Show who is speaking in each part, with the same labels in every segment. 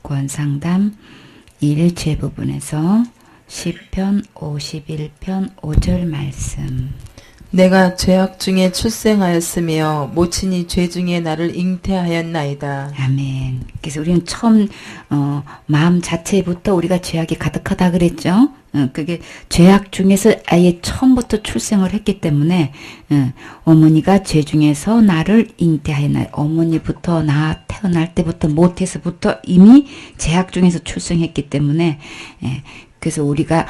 Speaker 1: 권상담 1제 부분에서 시편 51편 5절 말씀.
Speaker 2: 내가 죄악 중에 출생하였으며 모친이 죄 중에 나를 잉태하였나이다.
Speaker 1: 아멘. 그래서 우리는 처음 마음 자체부터 우리가 죄악이 가득하다 그랬죠. 그게 죄악 중에서 아예 처음부터 출생을 했기 때문에 어머니가 죄 중에서 나를 잉태하였나. 어머니부터 나 태어날 때부터 모태에서부터 이미 죄악 중에서 출생했기 때문에 그래서 우리가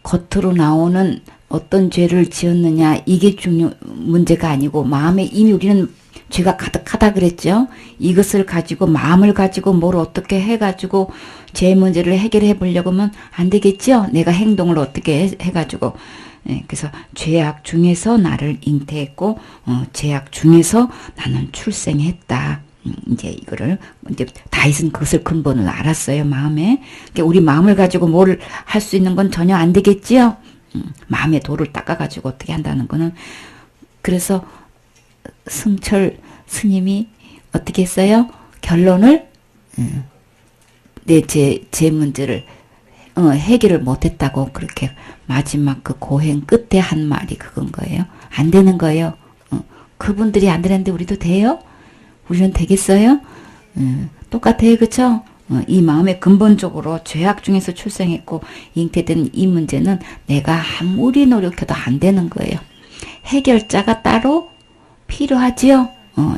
Speaker 1: 겉으로 나오는 어떤 죄를 지었느냐 이게 문제가 아니고 마음에 이미 우리는 죄가 가득하다 그랬죠. 이것을 가지고 마음을 가지고 뭘 어떻게 해가지고 죄 문제를 해결해 보려고 하면 안 되겠죠. 내가 행동을 어떻게 해가지고 그래서 죄악 중에서 나를 잉태했고 죄악 중에서 나는 출생했다. 이제 이거를 이제 다윗은 그것을 근본을 알았어요. 마음에. 그러니까 우리 마음을 가지고 뭘 할 수 있는 건 전혀 안 되겠지요. 마음의 돌을 닦아가지고 어떻게 한다는 거는. 그래서 승철 스님이 어떻게 했어요? 결론을 제 문제를 해결을 못했다고 그렇게 마지막 그 고행 끝에 한 말이 그건 거예요. 안 되는 거예요. 그분들이 안 되는데 우리도 돼요? 우리는 되겠어요? 똑같아요. 그쵸? 이 마음의 근본적으로 죄악 중에서 출생했고 잉태된 이 문제는 내가 아무리 노력해도 안 되는 거예요. 해결자가 따로 필요하지요.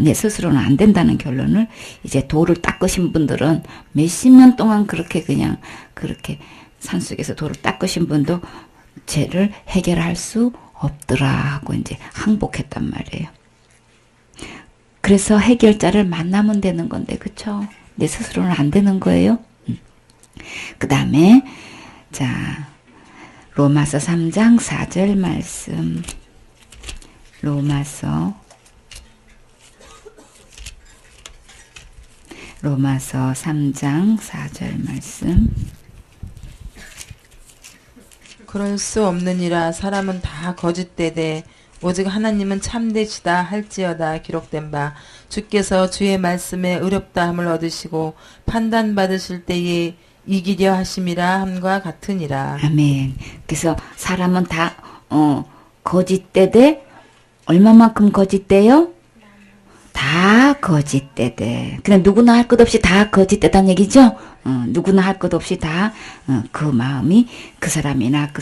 Speaker 1: 내 스스로는 안 된다는 결론을 이제 돌을 닦으신 분들은 몇십 년 동안 그렇게 그냥 그렇게 산속에서 돌을 닦으신 분도 죄를 해결할 수 없더라 하고 이제 항복했단 말이에요. 그래서 해결자를 만나면 되는 건데, 그쵸? 내 스스로는 안 되는 거예요. 그 다음에, 자, 로마서 3장 4절 말씀. 로마서 3장 4절 말씀.
Speaker 2: 그럴 수 없느니라. 사람은 다 거짓되되 오직 하나님은 참되시다 할지어다. 기록된 바 주께서 주의 말씀에 의롭다함을 얻으시고 판단받으실 때에 이기려 하심이라 함과 같으니라.
Speaker 1: 아멘. 그래서 사람은 다 거짓되되 얼마만큼 거짓돼요? 다 거짓되대. 그냥 누구나 할 것 없이 다 거짓되다는 얘기죠? 누구나 할 것 없이 다 그 마음이 그 사람이나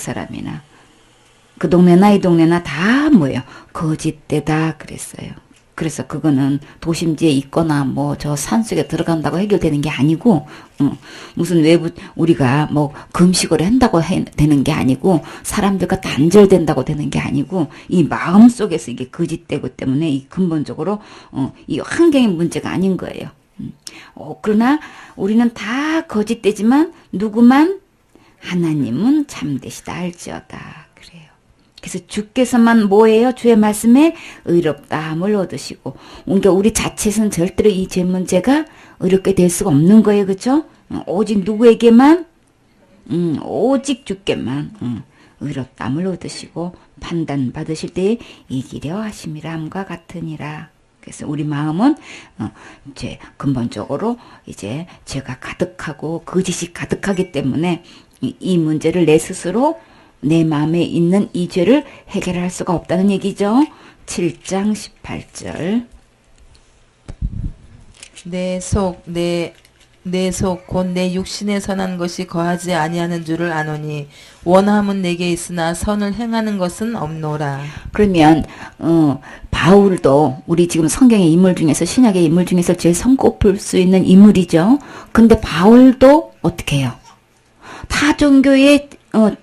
Speaker 1: 그 동네나 이 동네나 다 뭐예요? 거짓되다 그랬어요. 그래서 그거는 도심지에 있거나 뭐 저 산속에 들어간다고 해결되는 게 아니고 무슨 외부 우리가 뭐 금식을 한다고 되는 게 아니고 사람들과 단절된다고 되는 게 아니고 이 마음 속에서 이게 거짓되고 때문에 이 근본적으로 이 환경의 문제가 아닌 거예요. 그러나 우리는 다 거짓되지만 누구만 하나님은 참되시다 할지어다. 그래서 주께서만 뭐예요? 주의 말씀에 의롭다함을 얻으시고 그러니까 우리 자체에서는 절대로 이 죄 문제가 의롭게 될 수가 없는 거예요. 그렇죠? 오직 누구에게만? 오직 주께만 의롭다함을 얻으시고 판단받으실 때에 이기려 하심이라 함과 같으니라. 그래서 우리 마음은 이제 근본적으로 이제 죄가 가득하고 거짓이 가득하기 때문에 이 문제를 내 스스로 내 마음에 있는 이 죄를 해결할 수가 없다는 얘기죠. 7장 18절.
Speaker 2: 내 속 곧 내 육신에 선한 것이 거하지 아니하는 줄을 아노니 원함은 내게 있으나 선을 행하는 것은 없노라.
Speaker 1: 그러면 바울도 우리 지금 성경의 인물 중에서 신약의 인물 중에서 제일 손꼽을 수 있는 인물이죠. 근데 바울도 어떻게 해요? 타 종교의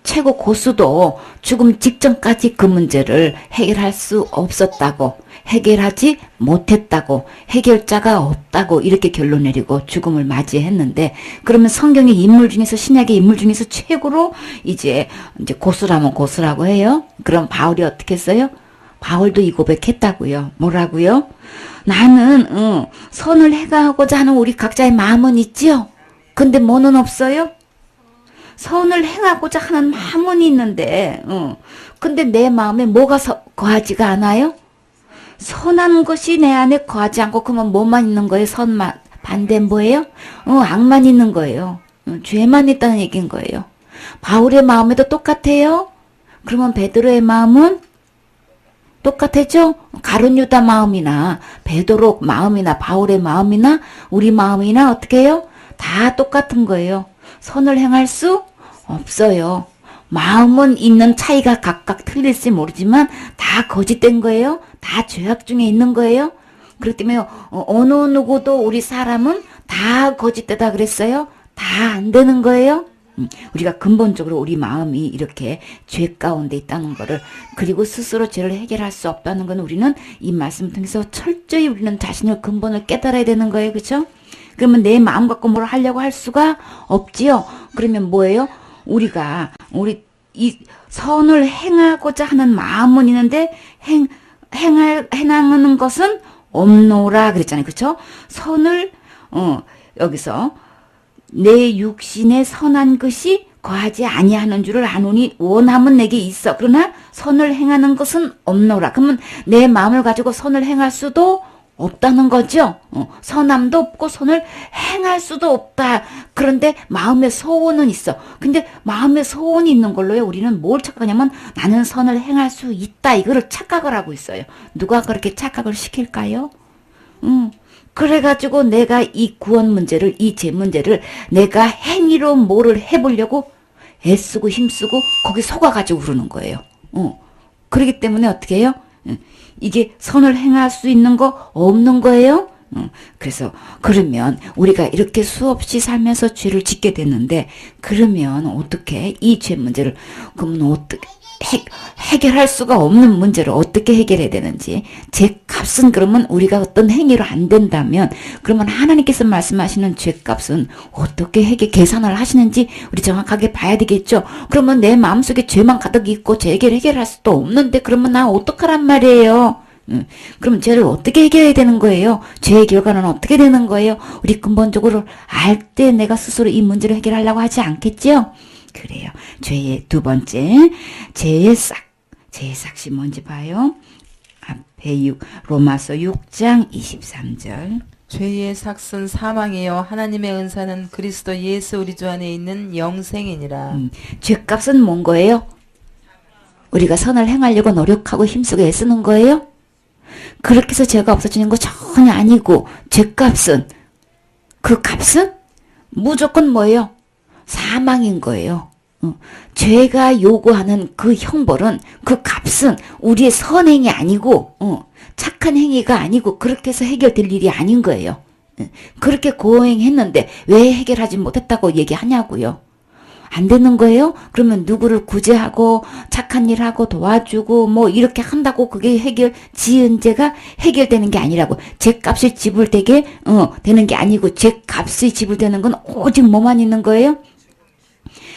Speaker 1: 최고 고수도 죽음 직전까지 그 문제를 해결할 수 없었다고, 해결하지 못했다고, 해결자가 없다고 이렇게 결론 내리고 죽음을 맞이했는데, 그러면 성경의 인물 중에서, 신약의 인물 중에서 최고로 이제 고수라면 고수라고 해요. 그럼 바울이 어떻게 했어요? 바울도 이 고백했다고요. 뭐라고요? 나는 선을 해가고자 하는 우리 각자의 마음은 있지요. 근데 뭐는 없어요? 선을 행하고자 하는 마음은 있는데, 근데 내 마음에 뭐가 거하지가 않아요? 선한 것이 내 안에 거하지 않고, 그러면 뭐만 있는 거예요? 선만, 반대는 뭐예요? 악만 있는 거예요. 죄만 있다는 얘기인 거예요. 바울의 마음에도 똑같아요. 그러면 베드로의 마음은 똑같았죠? 가룟 유다 마음이나 베드로 마음이나 바울의 마음이나 우리 마음이나 어떻게 해요? 다 똑같은 거예요. 선을 행할 수 없어요. 마음은 있는 차이가 각각 틀릴지 모르지만 다 거짓된 거예요. 다 죄악 중에 있는 거예요. 그렇기 때문에 어느 누구도 우리 사람은 다 거짓되다 그랬어요. 다 안 되는 거예요. 우리가 근본적으로 우리 마음이 이렇게 죄 가운데 있다는 거를, 그리고 스스로 죄를 해결할 수 없다는 건 우리는 이 말씀을 통해서 철저히 우리는 자신의 근본을 깨달아야 되는 거예요. 그렇죠? 그러면 내 마음 갖고 뭘 하려고 할 수가 없지요. 그러면 뭐예요? 우리 이 선을 행하고자 하는 마음은 있는데 행하는 것은 없노라 그랬잖아요. 그렇죠? 선을 여기서 내 육신의 선한 것이 거하지 아니하는 줄을 아노니 원함은 내게 있어. 그러나 선을 행하는 것은 없노라. 그러면 내 마음을 가지고 선을 행할 수도 없다는 거죠. 선함도 없고 선을 행할 수도 없다. 그런데 마음의 소원은 있어. 근데 마음의 소원이 있는 걸로요, 우리는 뭘 착각하냐면 나는 선을 행할 수 있다, 이거를 착각을 하고 있어요. 누가 그렇게 착각을 시킬까요? 그래가지고 내가 이 구원 문제를, 이 죄 문제를 내가 행위로 뭐를 해보려고 애쓰고 힘쓰고 거기 속아가지고 그러는 거예요. 그렇기 때문에 어떻게 해요? 이게 선을 행할 수 있는 거 없는 거예요? 그래서 그러면 우리가 이렇게 수없이 살면서 죄를 짓게 됐는데, 그러면 어떻게 이 죄 문제를, 그러면 어떻게 해결할 수가 없는 문제를 어떻게 해결해야 되는지, 죄값은 그러면 우리가 어떤 행위로 안 된다면, 그러면 하나님께서 말씀하시는 죄값은 어떻게 계산을 하시는지 우리 정확하게 봐야 되겠죠. 그러면 내 마음속에 죄만 가득 있고 죄를 해결할 수도 없는데 그러면 나 어떡하란 말이에요. 그럼 죄를 어떻게 해결해야 되는 거예요? 죄의 결과는 어떻게 되는 거예요? 우리 근본적으로 알 때 내가 스스로 이 문제를 해결하려고 하지 않겠죠? 그래요. 죄의 두 번째, 죄의 싹이 뭔지 봐요. 앞에 로마서 6장 23절.
Speaker 2: 죄의 삭은 사망이요 하나님의 은사는 그리스도 예수 우리 주 안에 있는 영생이니라.
Speaker 1: 죄값은 뭔 거예요? 우리가 선을 행하려고 노력하고 힘쓰고 애쓰는 거예요? 그렇게 해서 죄가 없어지는 거 전혀 아니고, 죄값은, 그 값은 무조건 뭐예요? 사망인 거예요. 죄가 요구하는 그 형벌은, 그 값은 우리의 선행이 아니고 착한 행위가 아니고 그렇게 해서 해결될 일이 아닌 거예요. 그렇게 고행했는데 왜 해결하지 못했다고 얘기하냐고요. 안 되는 거예요? 그러면 누구를 구제하고 착한 일 하고 도와주고 뭐 이렇게 한다고 그게 지은 죄가 해결되는 게 아니라고. 죄값이 지불되게 되는 게 아니고, 죄값이 지불되는 건 오직 뭐만 있는 거예요?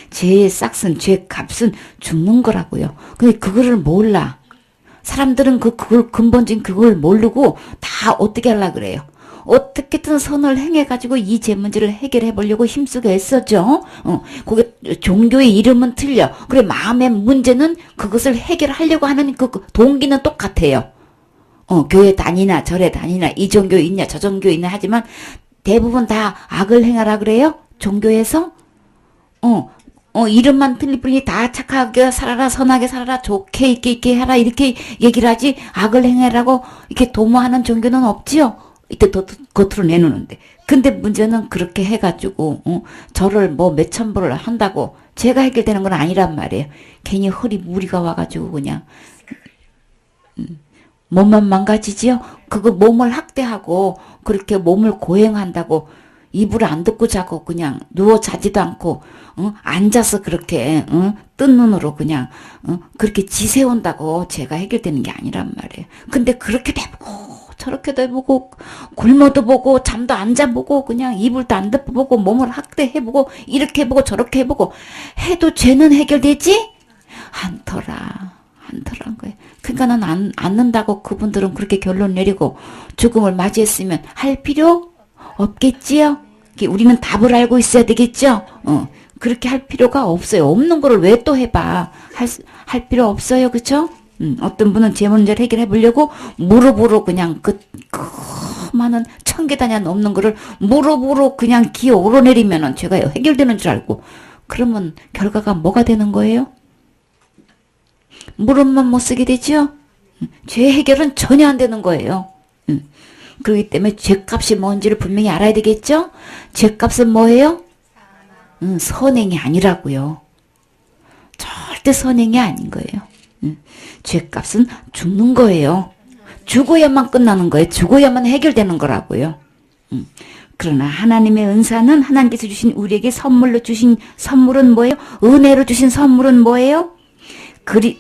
Speaker 1: 죄의 싹은, 죄값은 죽는 거라고요. 근데 그거를 몰라. 사람들은 그걸 근본적인 그걸 모르고 다 어떻게 하려고 그래요? 어떻게든 선을 행해가지고 이 죄 문제를 해결해 보려고 힘쓰게 애써죠. 그게 종교의 이름은 틀려. 그래, 마음의 문제는 그것을 해결하려고 하는 그 동기는 똑같아요. 교회 다니나 절에 다니나 이 종교 있냐 저 종교 있냐 하지만 대부분 다 악을 행하라 그래요. 종교에서 이름만 틀릴 뿐이 다 착하게 살아라, 선하게 살아라, 좋게 있게 하라 이렇게 얘기를 하지, 악을 행하라고 이렇게 도모하는 종교는 없지요. 이때 겉으로 내놓는데. 근데 문제는 그렇게 해가지고 저를 뭐 몇천 불을 한다고 죄가 해결되는 건 아니란 말이에요. 괜히 허리 무리가 와가지고 그냥 몸만 망가지지요. 그거 몸을 학대하고 그렇게 몸을 고행한다고 이불 안 덮고 자고 그냥 누워 자지도 않고 앉아서 그렇게 뜬 눈으로 그냥 그렇게 지새운다고 죄가 해결되는 게 아니란 말이에요. 근데 그렇게 돼보고 저렇게도 해보고 굶어도 보고 잠도 안 자보고 그냥 이불도 안 덮어보고 몸을 학대해보고 이렇게 해보고 저렇게 해보고 해도 죄는 해결되지 않더란 거예요. 그러니까 난 않는다고 그분들은 그렇게 결론 내리고 죽음을 맞이했으면 할 필요 없겠지요. 우리는 답을 알고 있어야 되겠죠. 그렇게 할 필요가 없어요. 없는 거를 왜 또 해봐. 할 필요 없어요. 그쵸? 어떤 분은 제 문제를 해결해 보려고 무릎으로 그냥 많은 천계다냐 없는 거를 무릎으로 그냥 기어 오르내리면은 죄가 해결되는 줄 알고 그러면 결과가 뭐가 되는 거예요? 무릎만 못 쓰게 되죠? 죄 해결은 전혀 안 되는 거예요. 그렇기 때문에 죄값이 뭔지를 분명히 알아야 되겠죠? 죄값은 뭐예요? 선행이 아니라고요. 절대 선행이 아닌 거예요. 죄값은 죽는 거예요. 죽어야만 끝나는 거예요. 죽어야만 해결되는 거라고요. 그러나 하나님의 은사는 하나님께서 주신 우리에게 선물로 주신 선물은 뭐예요? 은혜로 주신 선물은 뭐예요?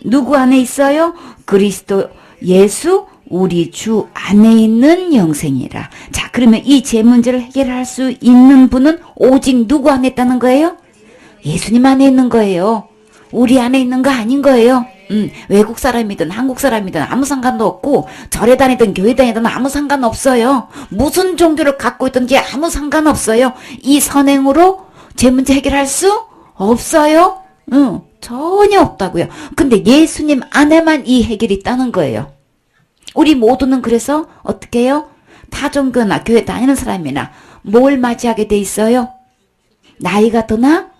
Speaker 1: 누구 안에 있어요? 그리스도 예수 우리 주 안에 있는 영생이라. 자, 그러면 이 죄 문제를 해결할 수 있는 분은 오직 누구 안에 있다는 거예요? 예수님 안에 있는 거예요. 우리 안에 있는 거 아닌 거예요. 외국 사람이든 한국 사람이든 아무 상관도 없고 절에 다니든 교회 다니든 아무 상관없어요. 무슨 종교를 갖고 있든지 아무 상관없어요. 이 선행으로 죄 문제 해결할 수 없어요. 전혀 없다고요. 근데 예수님 안에만 이 해결이 있다는 거예요. 우리 모두는 그래서 어떻게 해요? 타 종교나 교회 다니는 사람이나 뭘 맞이하게 돼 있어요? 나이가 드나?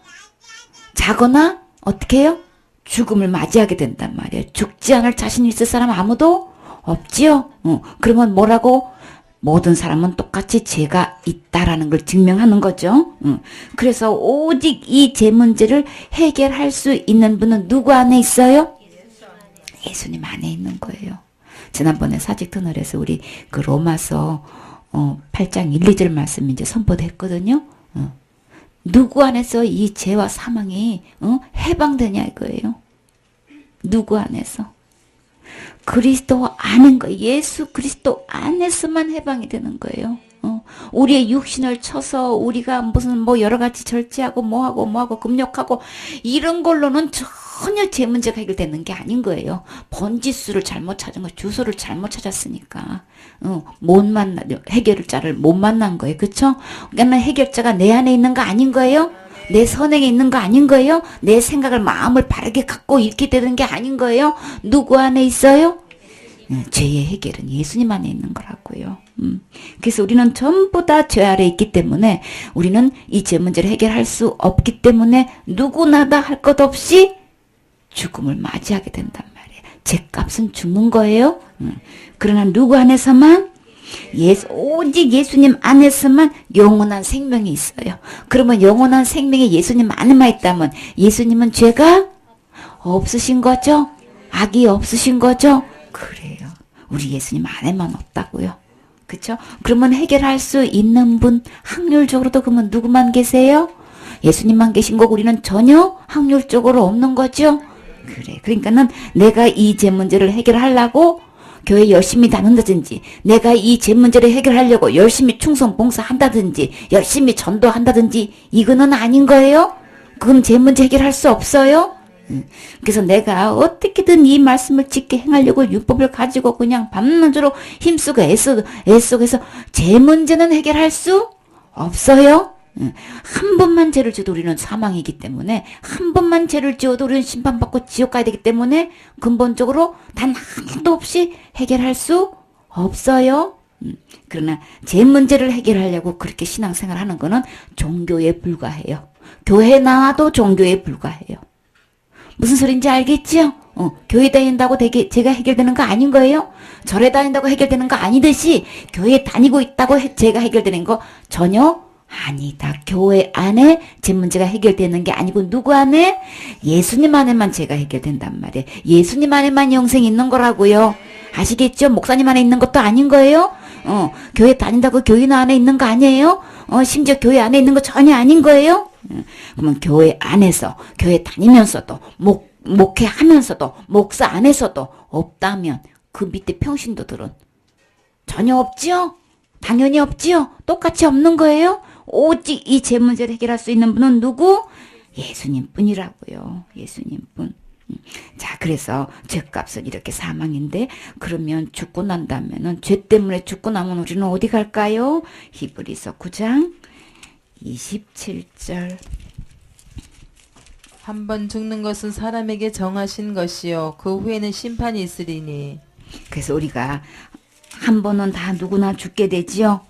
Speaker 1: 자거나? 어떻게 해요? 죽음을 맞이하게 된단 말이에요. 죽지 않을 자신이 있을 사람 아무도 없지요? 그러면 뭐라고? 모든 사람은 똑같이 죄가 있다라는 걸 증명하는 거죠. 그래서 오직 이 죄 문제를 해결할 수 있는 분은 누구 안에 있어요? 예수님 안에 있는 거예요. 지난번에 사직 터널에서 우리 그 로마서 8장 1, 2절 말씀 이제 선포됐거든요. 누구 안에서 이 죄와 사망이 해방되냐 이거예요. 누구 안에서? 그리스도 안인 거, 예수 그리스도 안에서만 해방이 되는 거예요. 우리의 육신을 쳐서 우리가 무슨 뭐 여러 가지 절제하고 뭐하고 금욕하고 이런 걸로는 전혀 죄 문제가 해결되는 게 아닌 거예요. 번지수를 잘못 찾은 거, 주소를 잘못 찾았으니까 못 만나 해결자를 못 만난 거예요. 그렇죠? 그러니까 해결자가 내 안에 있는 거 아닌 거예요. 내 선행에 있는 거 아닌 거예요. 내 생각을 마음을 바르게 갖고 이렇게 되는 게 아닌 거예요. 누구 안에 있어요? 죄의 해결은 예수님 안에 있는 거라고요. 그래서 우리는 전부 다 죄 아래 있기 때문에 우리는 이 죄 문제를 해결할 수 없기 때문에 누구나 다 할 것 없이 죽음을 맞이하게 된단 말이에요. 죄값은 죽는 거예요. 그러나 누구 안에서만? 오직 예수님 안에서만 영원한 생명이 있어요. 그러면 영원한 생명이 예수님 안에만 있다면 예수님은 죄가 없으신 거죠? 악이 없으신 거죠? 그래요. 우리 예수님 안에만 없다고요. 그쵸? 그러면 해결할 수 있는 분 확률적으로도 그러면 누구만 계세요? 예수님만 계신 거고 우리는 전혀 확률적으로 없는 거죠? 그래. 그러니까는 내가 이 죄 문제를 해결하려고 교회 열심히 다닌다든지 내가 이 죄 문제를 해결하려고 열심히 충성 봉사한다든지 열심히 전도한다든지 이거는 아닌 거예요? 그건 죄 문제 해결할 수 없어요? 그래서 내가 어떻게든 이 말씀을 지켜 행하려고 율법을 가지고 그냥 밤낮으로 힘쓰고 애쓰고해서 죄 문제는 해결할 수 없어요? 한 번만 죄를 지어도 우리는 사망이기 때문에 한 번만 죄를 지어도 우리는 심판받고 지옥 가야 되기 때문에 근본적으로 단 하나도 없이 해결할 수 없어요. 그러나 죄 문제를 해결하려고 그렇게 신앙생활 하는 거는 종교에 불과해요. 교회 나와도 종교에 불과해요. 무슨 소린지 알겠죠? 교회 다닌다고 죄가 해결되는 거 아닌 거예요? 절에 다닌다고 해결되는 거 아니듯이 교회 다니고 있다고 죄가 해결되는 거 전혀 아니다. 교회 안에 죄 문제가 해결되는 게 아니고 누구 안에? 예수님 안에만 죄가 해결된단 말이에요. 예수님 안에만 영생이 있는 거라고요. 아시겠죠? 목사님 안에 있는 것도 아닌 거예요. 교회 다닌다고 교인 안에 있는 거 아니에요? 심지어 교회 안에 있는 거 전혀 아닌 거예요. 그러면 교회 안에서 교회 다니면서도 목회하면서도 목사 안에서도 없다면 그 밑에 평신도들은 전혀 없지요? 당연히 없지요? 똑같이 없는 거예요? 오직 이 죄 문제를 해결할 수 있는 분은 누구? 예수님 뿐이라고요. 예수님 뿐. 자, 그래서 죄값은 이렇게 사망인데 그러면 죽고 난다면은 죄 때문에 죽고 나면 우리는 어디 갈까요? 히브리서 9장 27절.
Speaker 2: 한 번 죽는 것은 사람에게 정하신 것이요 그 후에는 심판이 있으리니.
Speaker 1: 그래서 우리가 한 번은 다 누구나 죽게 되지요.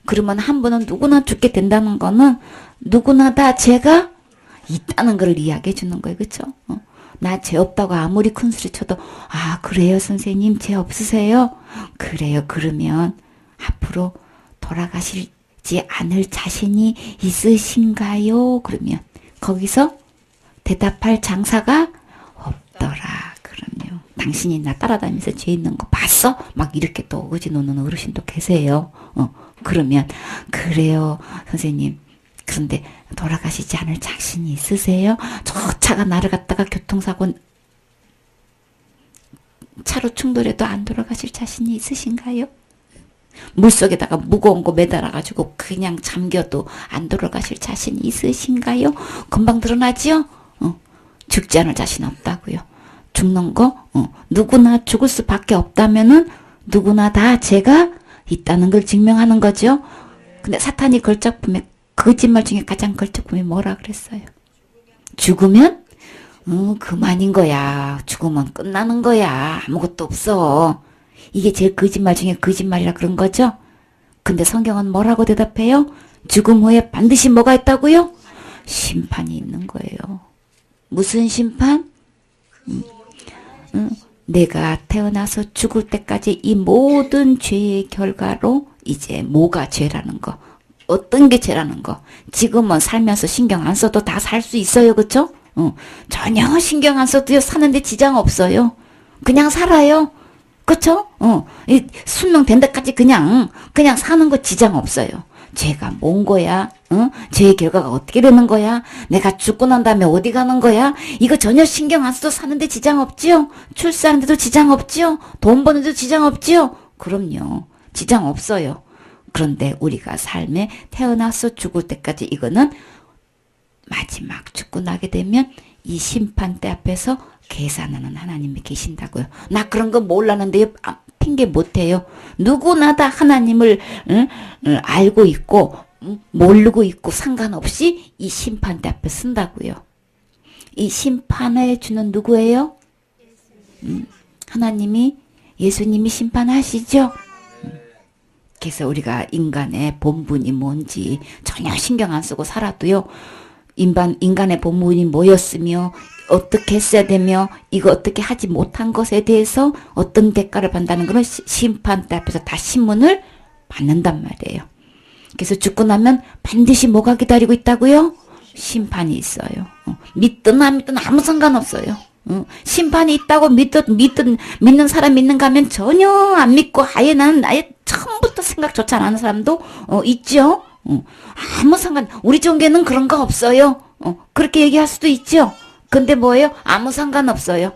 Speaker 1: 그러면 한 분은 누구나 죽게 된다는 거는 누구나 다 죄가 있다는 걸 이야기해 주는 거예요. 그쵸? 나 죄 없다고 아무리 큰 소리 쳐도 아 그래요 선생님 죄 없으세요? 그래요. 그러면 앞으로 돌아가시지 않을 자신이 있으신가요? 그러면 거기서 대답할 장사가 없더라. 그럼요. 당신이 나 따라다니면서 죄 있는 거 봤어? 막 이렇게 또 어지 노는 어르신도 계세요. 그러면 그래요 선생님. 그런데 돌아가시지 않을 자신이 있으세요? 저 차가 나를 갖다가 교통사고 차로 충돌해도 안 돌아가실 자신이 있으신가요? 물속에다가 무거운 거 매달아가지고 그냥 잠겨도 안 돌아가실 자신이 있으신가요? 금방 드러나지요? 죽지 않을 자신 없다고요. 죽는 거 누구나 죽을 수밖에 없다면은 누구나 다 죄가 있다는 걸 증명하는 거죠. 근데 사탄이 걸작품에 거짓말 중에 가장 걸작품이 뭐라 그랬어요? 죽으면 그만인 거야. 죽으면 끝나는 거야. 아무것도 없어. 이게 제일 거짓말 중에 거짓말이라 그런 거죠. 근데 성경은 뭐라고 대답해요? 죽음 후에 반드시 뭐가 있다고요? 심판이 있는 거예요. 무슨 심판? 내가 태어나서 죽을 때까지 이 모든 죄의 결과로 이제 뭐가 죄라는 거, 어떤 게 죄라는 거. 지금은 살면서 신경 안 써도 다 살 수 있어요. 그쵸? 전혀 신경 안 써도요 사는데 지장 없어요. 그냥 살아요. 그쵸? 이 수명 된 데까지 그냥 사는 거 지장 없어요. 죄가 뭔 거야? 죄의 결과가 어떻게 되는 거야? 내가 죽고 난 다음에 어디 가는 거야? 이거 전혀 신경 안 써도 사는데 지장 없지요? 출산하는데도 지장 없지요? 돈 버는데도 지장 없지요? 그럼요. 지장 없어요. 그런데 우리가 삶에 태어나서 죽을 때까지 이거는 마지막 죽고 나게 되면 이 심판대 앞에서 계산하는 하나님이 계신다고요. 나 그런 거 몰랐는데요. 핑계 못해요. 누구나 다 하나님을 알고 있고 모르고 있고 상관없이 이 심판대 앞에 쓴다고요. 이 심판해 주는 누구예요? 하나님이 예수님이 심판하시죠. 그래서 우리가 인간의 본분이 뭔지 전혀 신경 안 쓰고 살아도요. 인간의 본분이 뭐였으며 어떻게 했어야 되며 이거 어떻게 하지 못한 것에 대해서 어떤 대가를 받는다는 것은 심판대 앞에서 다 신문을 받는단 말이에요. 그래서 죽고 나면 반드시 뭐가 기다리고 있다고요? 심판이 있어요. 믿든 안 믿든 아무 상관없어요. 심판이 있다고 믿는 사람 믿는가 하면 전혀 안 믿고 나는 아예 처음부터 생각조차 안 하는 사람도 있죠. 아무 우리 종교는 그런 거 없어요. 그렇게 얘기할 수도 있죠. 근데 뭐예요? 아무 상관없어요.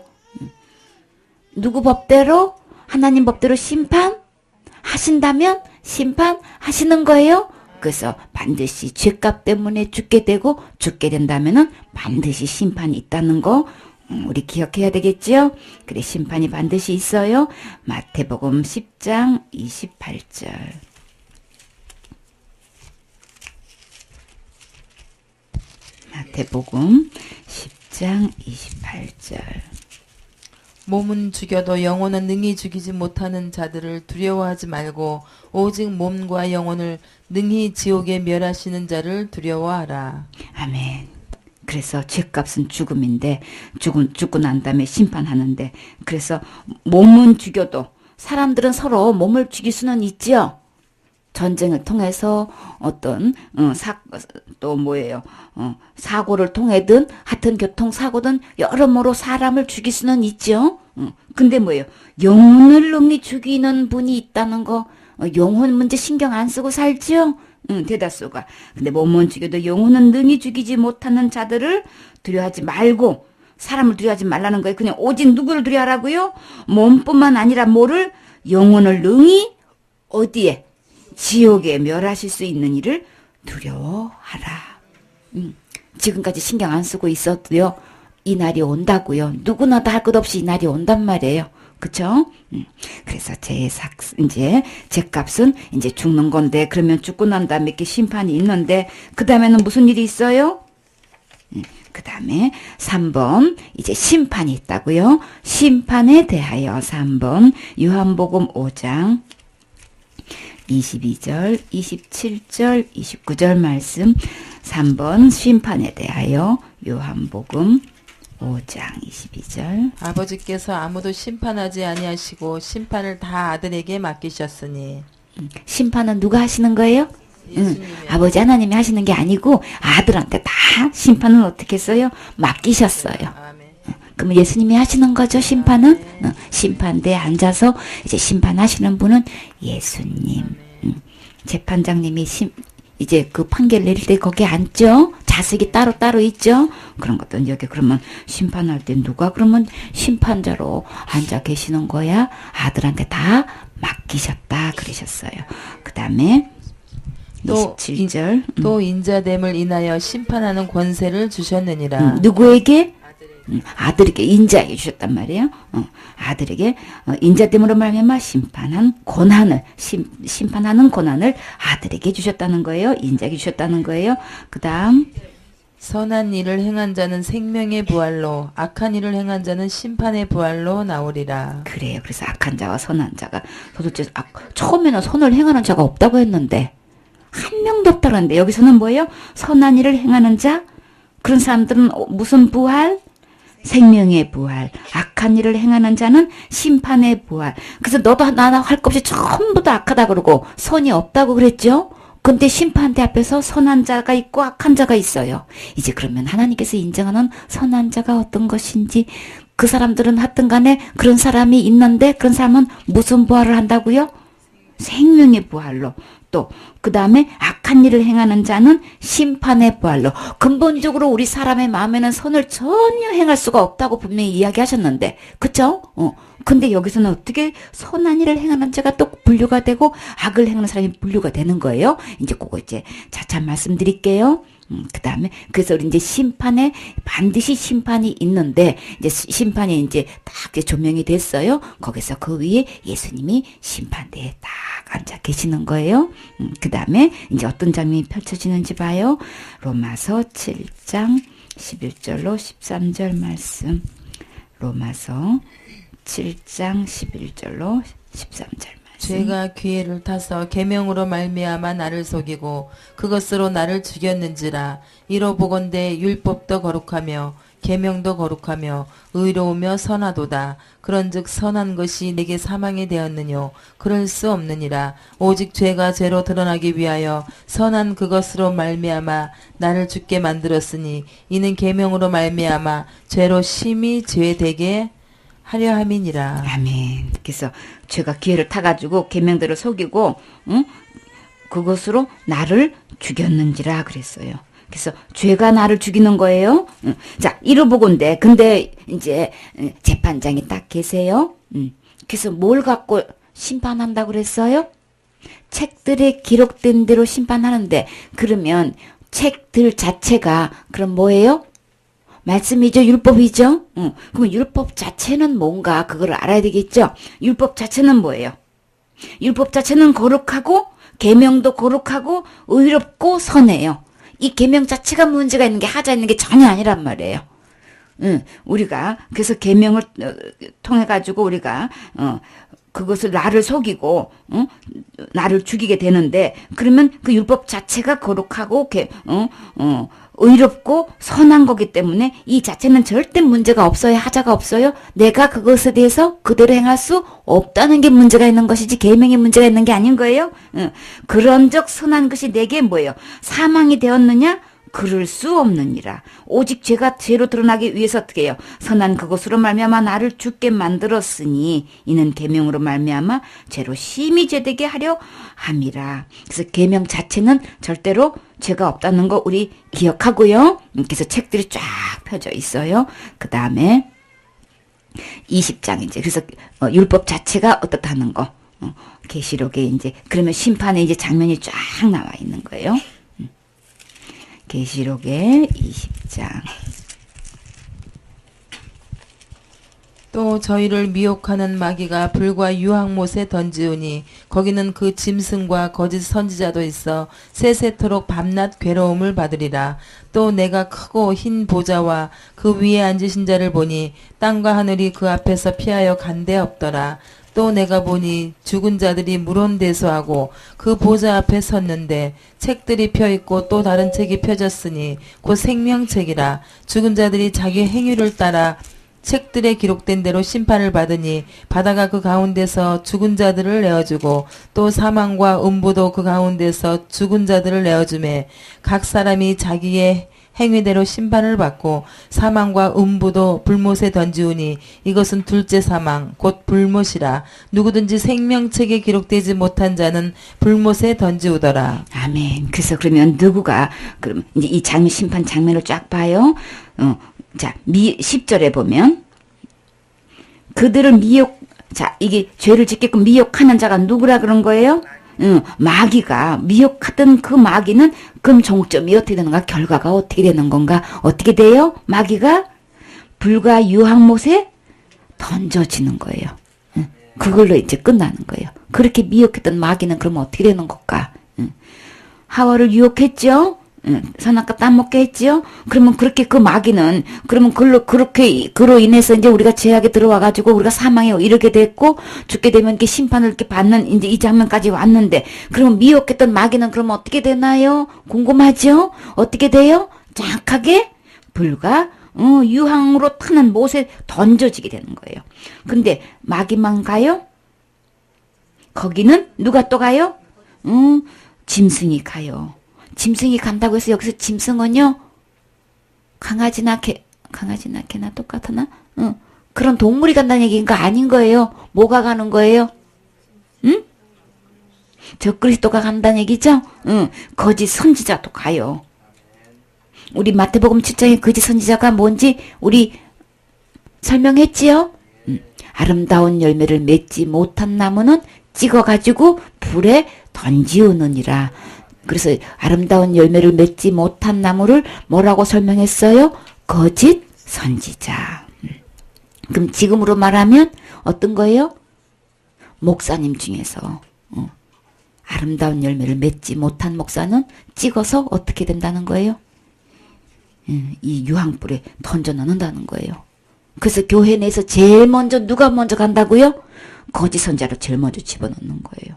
Speaker 1: 누구 법대로? 하나님 법대로 심판하신다면 심판하시는 거예요. 그래서 반드시 죄값 때문에 죽게 되고 죽게 된다면은 반드시 심판이 있다는 거 우리 기억해야 되겠죠? 그래 심판이 반드시 있어요. 마태복음 10장 28절. 마태복음 10장 28절.
Speaker 2: 몸은 죽여도 영혼은 능히 죽이지 못하는 자들을 두려워하지 말고 오직 몸과 영혼을 능히 지옥에 멸하시는 자를 두려워하라.
Speaker 1: 아멘. 그래서 죄값은 죽음인데 죽고 난 다음에 심판하는데 그래서 몸은 죽여도 사람들은 서로 몸을 죽일 수는 있지요. 전쟁을 통해서 어떤 사고를 통해든 하여튼 교통사고든 여러모로 사람을 죽일 수는 있죠. 근데 뭐예요? 영혼을 능히 죽이는 분이 있다는 거 영혼 문제 신경 안 쓰고 살지요? 대다수가. 근데 몸은 죽여도 영혼은 능히 죽이지 못하는 자들을 두려워하지 말고 사람을 두려워하지 말라는 거예요. 그냥 오직 누구를 두려워하라고요? 몸뿐만 아니라 뭐를? 영혼을 능히 어디에? 지옥에 멸하실 수 있는 일을 두려워하라. 지금까지 신경 안 쓰고 있어도요. 이 날이 온다고요. 누구나 다 할 것 없이 이 날이 온단 말이에요. 그쵸? 그래서 죄값은 이제 죽는 건데 그러면 죽고 난 다음에 이렇게 심판이 있는데 그 다음에는 무슨 일이 있어요? 그 다음에 3번 이제 심판이 있다고요. 심판에 대하여 3번 요한복음 5장 22절, 27절, 29절 말씀. 3번 심판에 대하여 요한복음 5장 22절.
Speaker 2: 아버지께서 아무도 심판하지 아니하시고 심판을 다 아들에게 맡기셨으니.
Speaker 1: 심판은 누가 하시는 거예요?
Speaker 2: 예수님이
Speaker 1: 아버지 하나님이 하시는 게 아니고 아들한테 다 심판은 어떻게 했어요? 맡기셨어요.
Speaker 2: 아멘.
Speaker 1: 그러면 예수님이 하시는 거죠, 심판은? 심판대에 앉아서 이제 심판하시는 분은 예수님. 재판장님이 이제 그 판결 내릴 때 거기에 앉죠? 좌석이 따로 있죠? 그런 것도 여기 그러면 심판할 때 누가 그러면 심판자로 앉아 계시는 거야? 아들한테 다 맡기셨다 그러셨어요. 그 다음에
Speaker 2: 또
Speaker 1: 27절.
Speaker 2: 또 인자됨을 인하여 심판하는 권세를 주셨느니라.
Speaker 1: 누구에게? 아들에게 인자에게 주셨단 말이에요. 아들에게 인자됨으로 말미암아 심판하는 권한을 아들에게 주셨다는 거예요. 인자에게 주셨다는 거예요. 그다음
Speaker 2: 선한 일을 행한 자는 생명의 부활로, 악한 일을 행한 자는 심판의 부활로 나오리라.
Speaker 1: 그래요. 그래서 악한 자와 선한 자가 도대체 처음에는 선을 행하는 자가 없다고 했는데 한 명도 없다는데 여기서는 뭐예요? 선한 일을 행하는 자. 그런 사람들은 무슨 부활? 생명의 부활. 악한 일을 행하는 자는 심판의 부활. 그래서 너도 나나 할 것 없이 전부 다 악하다 그러고 선이 없다고 그랬죠? 근데 심판대 앞에서 선한 자가 있고 악한 자가 있어요. 이제 그러면 하나님께서 인정하는 선한 자가 어떤 것인지, 그 사람들은 하여튼 간에 그런 사람이 있는데 그런 사람은 무슨 부활을 한다고요? 생명의 부활로. 또 그 다음에 악한 일을 행하는 자는 심판의 부활로. 근본적으로 우리 사람의 마음에는 선을 전혀 행할 수가 없다고 분명히 이야기하셨는데, 그쵸? 근데 여기서는 어떻게 선한 일을 행하는 자가 또 분류가 되고 악을 행하는 사람이 분류가 되는 거예요? 이제 그거 이제 차차 말씀드릴게요. 그 다음에, 그래서 우리 이제 반드시 심판이 있는데, 이제 심판이 이제 딱 조명이 됐어요. 거기서 그 위에 예수님이 심판대에 딱 앉아 계시는 거예요. 그 다음에 이제 어떤 장면이 펼쳐지는지 봐요. 로마서 7장 11절로 13절 말씀. 로마서 7장 11절로 13절 말씀.
Speaker 2: 죄가 기회를 타서 계명으로 말미암아 나를 속이고 그것으로 나를 죽였는지라. 이로 보건대 율법도 거룩하며 계명도 거룩하며 의로우며 선하도다. 그런즉 선한 것이 내게 사망이 되었느뇨. 그럴 수 없느니라. 오직 죄가 죄로 드러나기 위하여 선한 그것으로 말미암아 나를 죽게 만들었으니 이는 계명으로 말미암아 죄로 심히 죄되게 하려 함이니라.
Speaker 1: 아멘. 그래서 죄가 기회를 타가지고 계명대로 속이고, 그것으로 나를 죽였는지라 그랬어요. 그래서 죄가 나를 죽이는 거예요. 자, 이로 보건대. 근데 이제 재판장이 딱 계세요. 그래서 뭘 갖고 심판한다고 그랬어요? 책들에 기록된 대로 심판하는데, 그러면 책들 자체가 그럼 뭐예요? 말씀이죠. 율법이죠. 그럼 율법 자체는 뭔가 그걸 알아야 되겠죠. 율법 자체는 뭐예요? 율법 자체는 거룩하고 계명도 거룩하고 의롭고 선해요. 이 계명 자체가 문제가 있는 게 하자 있는 게 전혀 아니란 말이에요. 우리가 그래서 계명을 통해 가지고 우리가 그것을 나를 속이고 나를 죽이게 되는데, 그러면 그 율법 자체가 거룩하고 의롭고 선한 거기 때문에 이 자체는 절대 문제가 없어요. 하자가 없어요. 내가 그것에 대해서 그대로 행할 수 없다는 게 문제가 있는 것이지 계명에 문제가 있는 게 아닌 거예요. 그런즉 선한 것이 내게 뭐예요? 사망이 되었느냐? 그럴 수 없느니라. 오직 죄가 죄로 드러나기 위해서 어떻게 해요? 선한 그것으로 말미암아 나를 죽게 만들었으니 이는 계명으로 말미암아 죄로 심히 죄되게 하려 함이라. 그래서 계명 자체는 절대로 죄가 없다는 거 우리 기억하고요. 그래서 책들이 쫙 펴져 있어요. 그 다음에 20장 이제 그래서 율법 자체가 어떻다는 거. 계시록에 이제 그러면 심판에 이제 장면이 쫙 나와 있는 거예요. 계시록의 20장.
Speaker 2: 또 저희를 미혹하는 마귀가 불과 유황못에 던지우니 거기는 그 짐승과 거짓 선지자도 있어 세세토록 밤낮 괴로움을 받으리라. 또 내가 크고 흰 보좌와 그 위에 앉으신 자를 보니 땅과 하늘이 그 앞에서 피하여 간데 없더라. 또 내가 보니 죽은 자들이 물온대소하고 그 보좌 앞에 섰는데 책들이 펴있고 또 다른 책이 펴졌으니 곧 생명책이라. 죽은 자들이 자기 행위를 따라 책들에 기록된 대로 심판을 받으니 바다가 그 가운데서 죽은 자들을 내어주고 또 사망과 음부도 그 가운데서 죽은 자들을 내어주매 각 사람이 자기의 행위대로 심판을 받고 사망과 음부도 불못에 던지우니 이것은 둘째 사망 곧 불못이라. 누구든지 생명책에 기록되지 못한 자는 불못에 던지우더라.
Speaker 1: 아멘. 그래서 그러면 누구가 그럼 이제 이 장면 심판 장면을 쫙 봐요. 자, 10절에 보면 그들을 자, 이게 죄를 짓게끔 미혹하는 자가 누구라 그런 거예요? 마귀가 미혹하던 그 마귀는 그럼 종점이 어떻게 되는가? 결과가 어떻게 되는 건가? 어떻게 돼요? 마귀가 불과 유황못에 던져지는 거예요. 그걸로 이제 끝나는 거예요. 그렇게 미혹했던 마귀는 그럼 어떻게 되는 걸까? 하와를 유혹했죠? 선악과 따먹게 했지요? 그러면 그렇게 그 마귀는, 그러면 그로 인해서 이제 우리가 죄악에 들어와가지고 우리가 사망에 이르게 됐고, 죽게 되면 이렇게 심판을 이렇게 받는 이제 이 장면까지 왔는데, 그러면 미혹했던 마귀는 그러면 어떻게 되나요? 궁금하죠? 어떻게 돼요? 정확하게 불과, 유황으로 타는 못에 던져지게 되는 거예요. 근데 마귀만 가요? 거기는 누가 또 가요? 짐승이 가요. 짐승이 간다고 해서 여기서 짐승은요, 강아지나 개나 똑같으나? 그런 동물이 간다는 얘기인가? 아닌 거예요. 뭐가 가는 거예요? 적그리스도가 간다는 얘기죠? 거짓 선지자도 가요. 우리 마태복음 7장의 거짓 선지자가 뭔지 우리 설명했지요? 아름다운 열매를 맺지 못한 나무는 찍어가지고 불에 던지우느니라. 그래서 아름다운 열매를 맺지 못한 나무를 뭐라고 설명했어요? 거짓 선지자. 그럼 지금으로 말하면 어떤 거예요? 목사님 중에서 아름다운 열매를 맺지 못한 목사는 찍어서 어떻게 된다는 거예요? 이 유황불에 던져 넣는다는 거예요. 그래서 교회 내에서 제일 먼저 누가 먼저 간다고요? 거짓 선지자를 제일 먼저 집어넣는 거예요.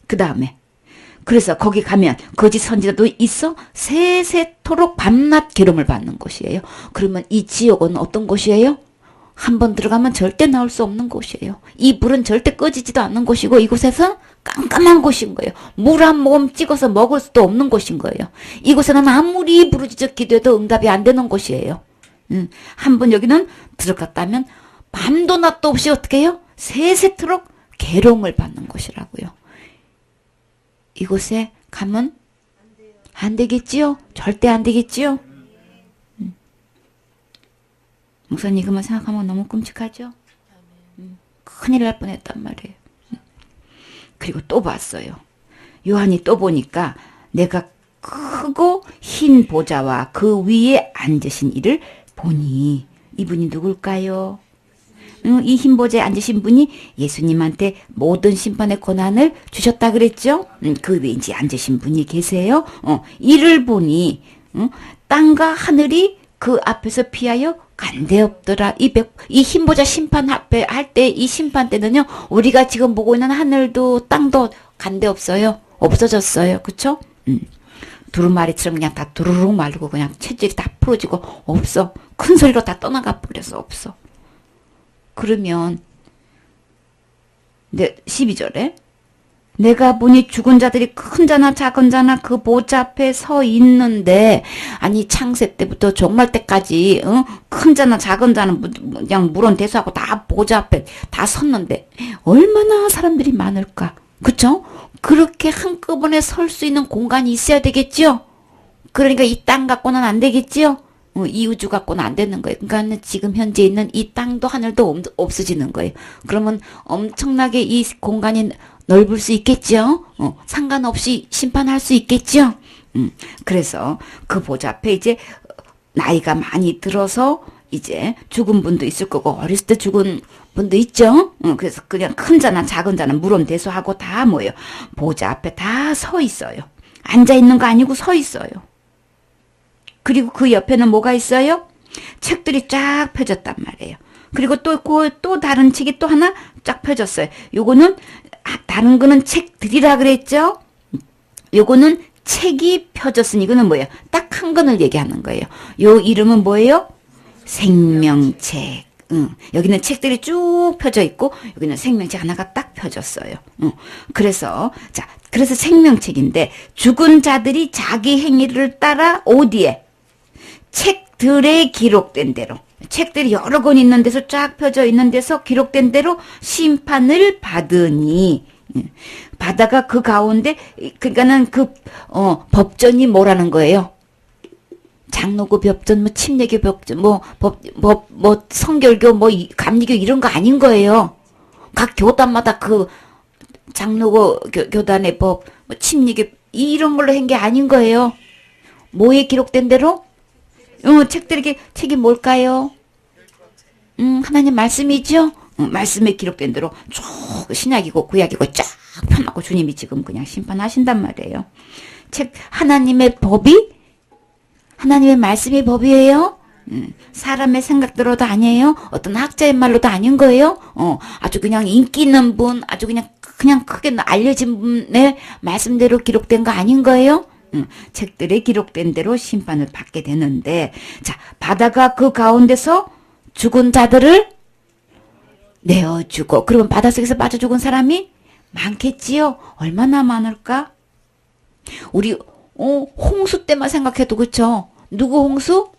Speaker 1: 그 다음에 그래서 거기 가면 거짓 선지자도 있어 세세토록 밤낮 괴로움을 받는 곳이에요. 그러면 이 지옥은 어떤 곳이에요? 한번 들어가면 절대 나올 수 없는 곳이에요. 이 불은 절대 꺼지지도 않는 곳이고 이곳에서 깜깜한 곳인 거예요. 물 한 모금 찍어서 먹을 수도 없는 곳인 거예요. 이곳에는 아무리 부르짖어 기도해도 응답이 안 되는 곳이에요. 한번 여기는 들어갔다면 밤도 낮도 없이 어떻게 해요? 세세토록 괴로움을 받는 곳이라고요. 이곳에 가면 안 되겠지요? 절대 안 되겠지요? 목사님 이것만 생각하면 너무 끔찍하죠? 큰일 날 뻔했단 말이에요. 그리고 또 봤어요. 요한이 또 보니까 내가 크고 흰 보좌와 그 위에 앉으신 이를 보니 이분이 누굴까요? 이 흰 보좌에 앉으신 분이 예수님한테 모든 심판의 권한을 주셨다 그랬죠? 그 위에 이제 앉으신 분이 계세요. 이를 보니 땅과 하늘이 그 앞에서 피하여 간데없더라. 이 흰 보좌 심판 앞에 할 때 이 심판 때는요. 우리가 지금 보고 있는 하늘도 땅도 간데없어요. 없어졌어요. 그쵸? 두루마리처럼 그냥 다 두루룩 말고 그냥 체질이 다 풀어지고 없어. 큰 소리로 다 떠나가 버려서 없어. 그러면 12절에 내가 보니 죽은 자들이 큰 자나 작은 자나 그 보좌 앞에 서 있는데 아니 창세 때부터 종말 때까지 큰 자나 작은 자는 그냥 물론 대수하고 다 보좌 앞에 다 섰는데 얼마나 사람들이 많을까. 그쵸? 그렇게 한꺼번에 설 수 있는 공간이 있어야 되겠죠? 그러니까 이 땅 갖고는 안 되겠죠? 이 우주 갖고는 안 되는 거예요. 그러니까 지금 현재 있는 이 땅도 하늘도 없어지는 거예요. 그러면 엄청나게 이 공간이 넓을 수 있겠죠? 상관없이 심판할 수 있겠죠? 그래서 그 보좌 앞에 이제 나이가 많이 들어서 이제 죽은 분도 있을 거고 어렸을 때 죽은 분도 있죠? 그래서 그냥 큰 자나 작은 자는 물론 대수하고 다 모여 보좌 앞에 다 서 있어요. 앉아 있는 거 아니고 서 있어요. 그리고 그 옆에는 뭐가 있어요? 책들이 쫙 펴졌단 말이에요. 그리고 또 다른 책이 또 하나 쫙 펴졌어요. 요거는, 다른 거는 책들이라 그랬죠? 요거는 책이 펴졌으니, 이거는 뭐예요? 딱 한 권을 얘기하는 거예요. 요 이름은 뭐예요? 생명책. 여기는 책들이 쭉 펴져 있고, 여기는 생명책 하나가 딱 펴졌어요. 그래서 생명책인데, 죽은 자들이 자기 행위를 따라 어디에? 책들에 기록된 대로. 책들이 여러 권 있는 데서 쫙 펴져 있는 데서 기록된 대로 심판을 받으니, 바다가 그 가운데, 그러니까는 법전이 뭐라는 거예요? 장로교 법전, 침례교 법전, 성결교, 감리교 이런 거 아닌 거예요. 각 교단마다 그 장로교 교단의 법, 침례교 이런 걸로 한 게 아닌 거예요. 뭐에 기록된 대로? 책이 뭘까요? 하나님 말씀이죠? 말씀에 기록된 대로 쭉 신약이고 구약이고 쫙 펴놓고 주님이 지금 그냥 심판하신단 말이에요. 하나님의 법이 하나님의 말씀이 법이에요. 사람의 생각대로도 아니에요. 어떤 학자의 말로도 아닌 거예요. 아주 그냥 인기 있는 분, 아주 그냥 크게 알려진 분의 말씀대로 기록된 거 아닌 거예요. 책들에 기록된 대로 심판을 받게 되는데, 자, 바다가 그 가운데서 죽은 자들을 내어주고, 그러면 바닷속에서 빠져 죽은 사람이 많겠지요? 얼마나 많을까? 우리 홍수 때만 생각해도 그쵸? 누구 홍수?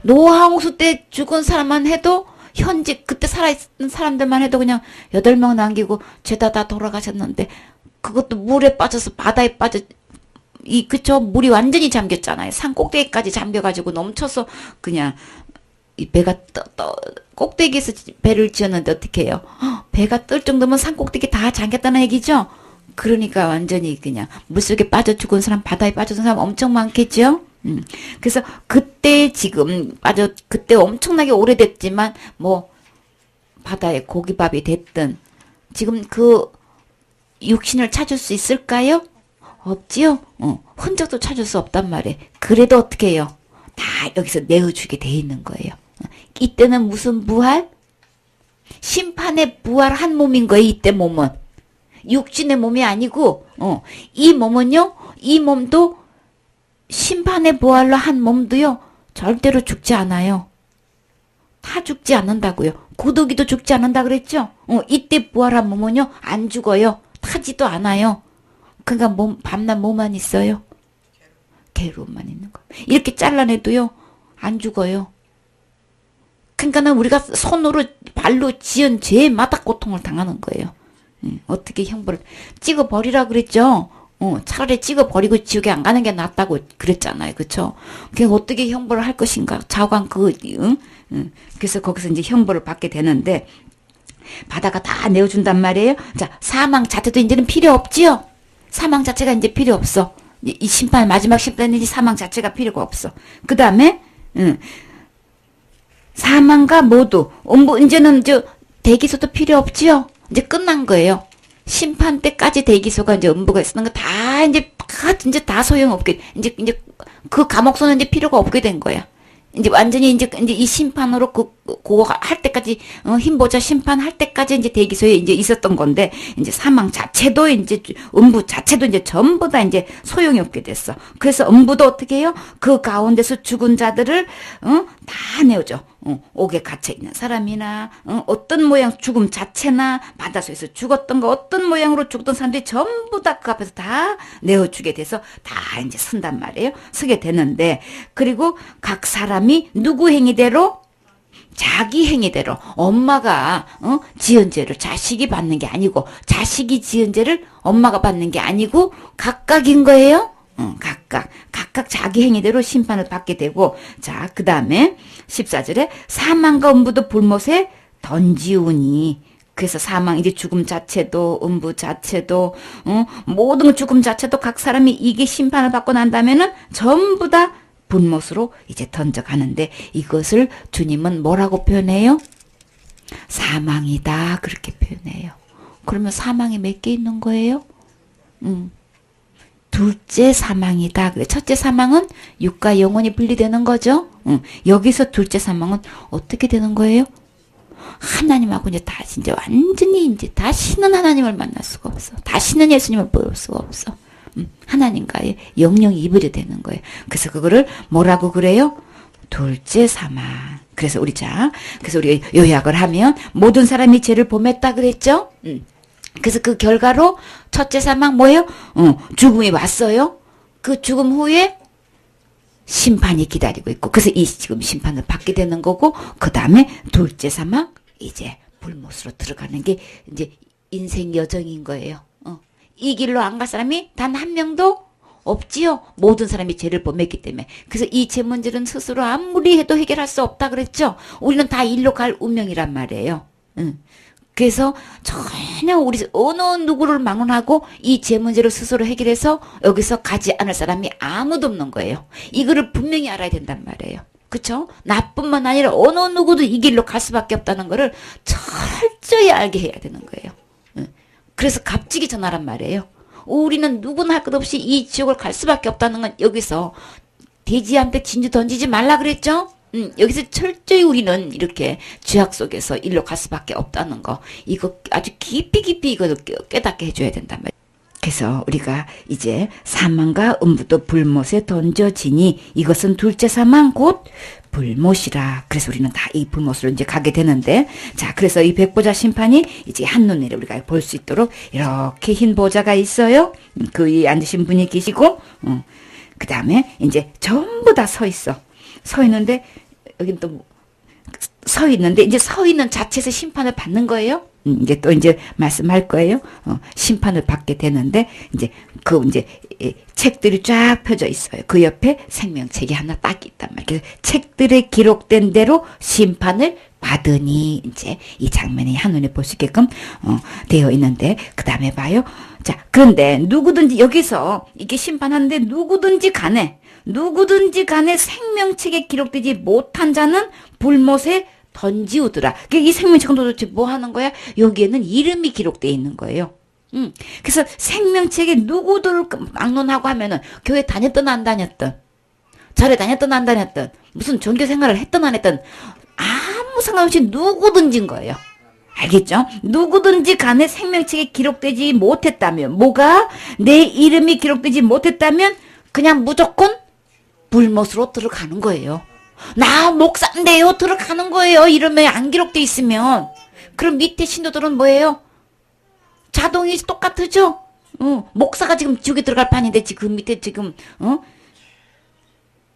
Speaker 1: 노아 홍수 때 죽은 사람만 해도 현직 그때 살아있는 사람들만 해도 그냥 8명 남기고 죄다 다 돌아가셨는데, 그것도 물에 빠져서 바다에 빠져 그쵸? 물이 완전히 잠겼잖아요. 산 꼭대기까지 잠겨가지고 넘쳐서 그냥 이 배가 꼭대기에서 배를 지었는데 어떻게 해요? 배가 뜰 정도면 산 꼭대기 다 잠겼다는 얘기죠? 그러니까 완전히 그냥 물속에 빠져 죽은 사람, 바다에 빠져 죽은 사람 엄청 많겠죠? 그래서 그때 그때 엄청나게 오래됐지만, 바다에 고기밥이 됐든, 지금 그 육신을 찾을 수 있을까요? 없지요? 흔적도 찾을 수 없단 말이에요. 그래도 어떻게 해요? 다 여기서 내어주게 돼 있는 거예요. 이때는 무슨 부활? 심판의 부활한 몸인 거예요, 이때 몸은. 육신의 몸이 아니고, 이 몸은요, 이 몸도 심판의 부활로 한 몸도요, 절대로 죽지 않아요. 다 죽지 않는다고요. 고독이도 죽지 않는다 그랬죠? 이때 부활한 몸은요, 안 죽어요. 타지도 않아요. 그러니까 밤낮 뭐만 있어요? 괴로움만 있는 거. 이렇게 잘라내도요, 안 죽어요. 그러니까는 우리가 손으로 발로 지은 죄마다 고통을 당하는 거예요. 어떻게 형벌을 찍어버리라 그랬죠? 차라리 찍어버리고 지옥에 안 가는 게 낫다고 그랬잖아요. 그쵸? 그게 어떻게 형벌을 할 것인가? 자관 그래서 거기서 이제 형벌을 받게 되는데, 바다가 다 내어준단 말이에요. 자, 사망 자체도 이제는 필요 없지요? 사망 자체가 이제 필요 없어. 이 심판, 마지막 심판은 사망 자체가 필요가 없어. 그 다음에, 사망과 모두, 이제는 대기소도 필요 없지요? 이제 끝난 거예요. 심판 때까지 대기소가 이제 음부가 있었던 거 이제 다 소용없게, 이제 그 감옥소는 이제 필요가 없게 된 거야. 이제 완전히 이제 이 심판으로 그거 할 때까지, 힘보자 심판할 때까지 이제 대기소에 이제 있었던 건데, 이제 사망 자체도 이제 음부 자체도 이제 전부 다 이제 소용이 없게 됐어. 그래서 음부도 어떻게 해요? 그 가운데서 죽은 자들을, 다 내어줘. 옥에 갇혀 있는 사람이나, 어떤 모양 죽음 자체나, 바닷속에서 죽었던 거 어떤 모양으로 죽던 사람들이 전부 다 그 앞에서 다 내어주게 돼서 다 이제 선단 말이에요. 서게 되는데, 그리고 각 사람이 누구 행위대로? 자기 행위대로. 엄마가 지은 죄를 자식이 받는 게 아니고, 자식이 지은 죄를 엄마가 받는 게 아니고, 각각인 거예요. 각각 자기 행위대로 심판을 받게 되고, 자, 그 다음에 14절에 사망과 음부도 불못에 던지우니, 그래서 사망, 이제 죽음 자체도, 음부 자체도, 모든 죽음 자체도 각 사람이 이게 심판을 받고 난 다음에는 전부 다 불못으로 이제 던져가는데, 이것을 주님은 뭐라고 표현해요? 사망이다. 그렇게 표현해요. 그러면 사망이 몇 개 있는 거예요? 둘째 사망이다. 첫째 사망은 육과 영혼이 분리되는 거죠. 여기서 둘째 사망은 어떻게 되는 거예요? 하나님하고 이제 다시 이제 완전히 이제 다시는 하나님을 만날 수가 없어. 다시는 예수님을 볼 수가 없어. 하나님과의 영영이 이별이 되는 거예요. 그래서 그거를 뭐라고 그래요? 둘째 사망. 그래서 그래서 우리가 요약을 하면 모든 사람이 죄를 범했다 그랬죠? 그래서 그 결과로 첫째 사망 뭐예요? 죽음이 왔어요. 그 죽음 후에 심판이 기다리고 있고, 그래서 이 지금 심판을 받게 되는 거고, 그 다음에 둘째 사망, 이제 불못으로 들어가는 게 이제 인생 여정인 거예요. 이 길로 안 갈 사람이 단 한 명도 없지요. 모든 사람이 죄를 범했기 때문에. 그래서 이 죄 문제는 스스로 아무리 해도 해결할 수 없다 그랬죠. 우리는 다 일로 갈 운명이란 말이에요. 그래서 전혀 우리 어느 누구를 막론하고 이 죄 문제를 스스로 해결해서 여기서 가지 않을 사람이 아무도 없는 거예요. 이거를 분명히 알아야 된단 말이에요. 그쵸? 나뿐만 아니라 어느 누구도 이 길로 갈 수밖에 없다는 거를 철저히 알게 해야 되는 거예요. 그래서 값지기 전하란 말이에요. 우리는 누구나 할 것 없이 이 지옥을 갈 수밖에 없다는 건 여기서 돼지한테 진주 던지지 말라 그랬죠? 여기서 철저히 우리는 이렇게 죄악 속에서 일로 갈 수밖에 없다는 거, 이거 아주 깊이 이거 깨닫게 해줘야 된단 말이에요. 그래서 우리가 이제 사망과 음부도 불못에 던져지니 이것은 둘째 사망 곧 불못이라. 그래서 우리는 다 이 불못으로 이제 가게 되는데, 자, 그래서 이 백보자 심판이 이제 한눈에 우리가 볼 수 있도록 이렇게 흰 보자가 있어요. 그 위에 앉으신 분이 계시고, 그 다음에 이제 전부 다 서 있어. 서 있는데, 여긴 또 서 있는데, 이제 서 있는 자체에서 심판을 받는 거예요. 이제 또 이제 말씀할 거예요. 심판을 받게 되는데, 이제 책들이 쫙 펴져 있어요. 그 옆에 생명책이 하나 딱 있단 말이에요. 그래서 책들에 기록된 대로 심판을 받으니, 이제 이 장면이 한눈에 볼 수 있게끔 되어 있는데, 그 다음에 봐요. 자, 그런데 누구든지 여기서 이게 심판하는데 누구든지 간에 생명책에 기록되지 못한 자는 불못에 던지우더라. 이 생명책은 도대체 뭐 하는 거야? 여기에는 이름이 기록되어 있는 거예요. 그래서 생명책에 누구들 막론하고 하면은 교회 다녔든 안 다녔든, 절에 다녔든 안 다녔든, 무슨 종교 생활을 했든 안 했든 아무 상관없이 누구든지인 거예요. 알겠죠? 누구든지 간에 생명책에 기록되지 못했다면, 뭐가? 내 이름이 기록되지 못했다면 그냥 무조건 불못으로 들어가는 거예요. 나 목사인데요, 들어가는 거예요. 이름에 안 기록돼 있으면. 그럼 밑에 신도들은 뭐예요? 자동이 똑같으죠? 목사가 지금 지옥에 들어갈 판인데 지금 밑에 지금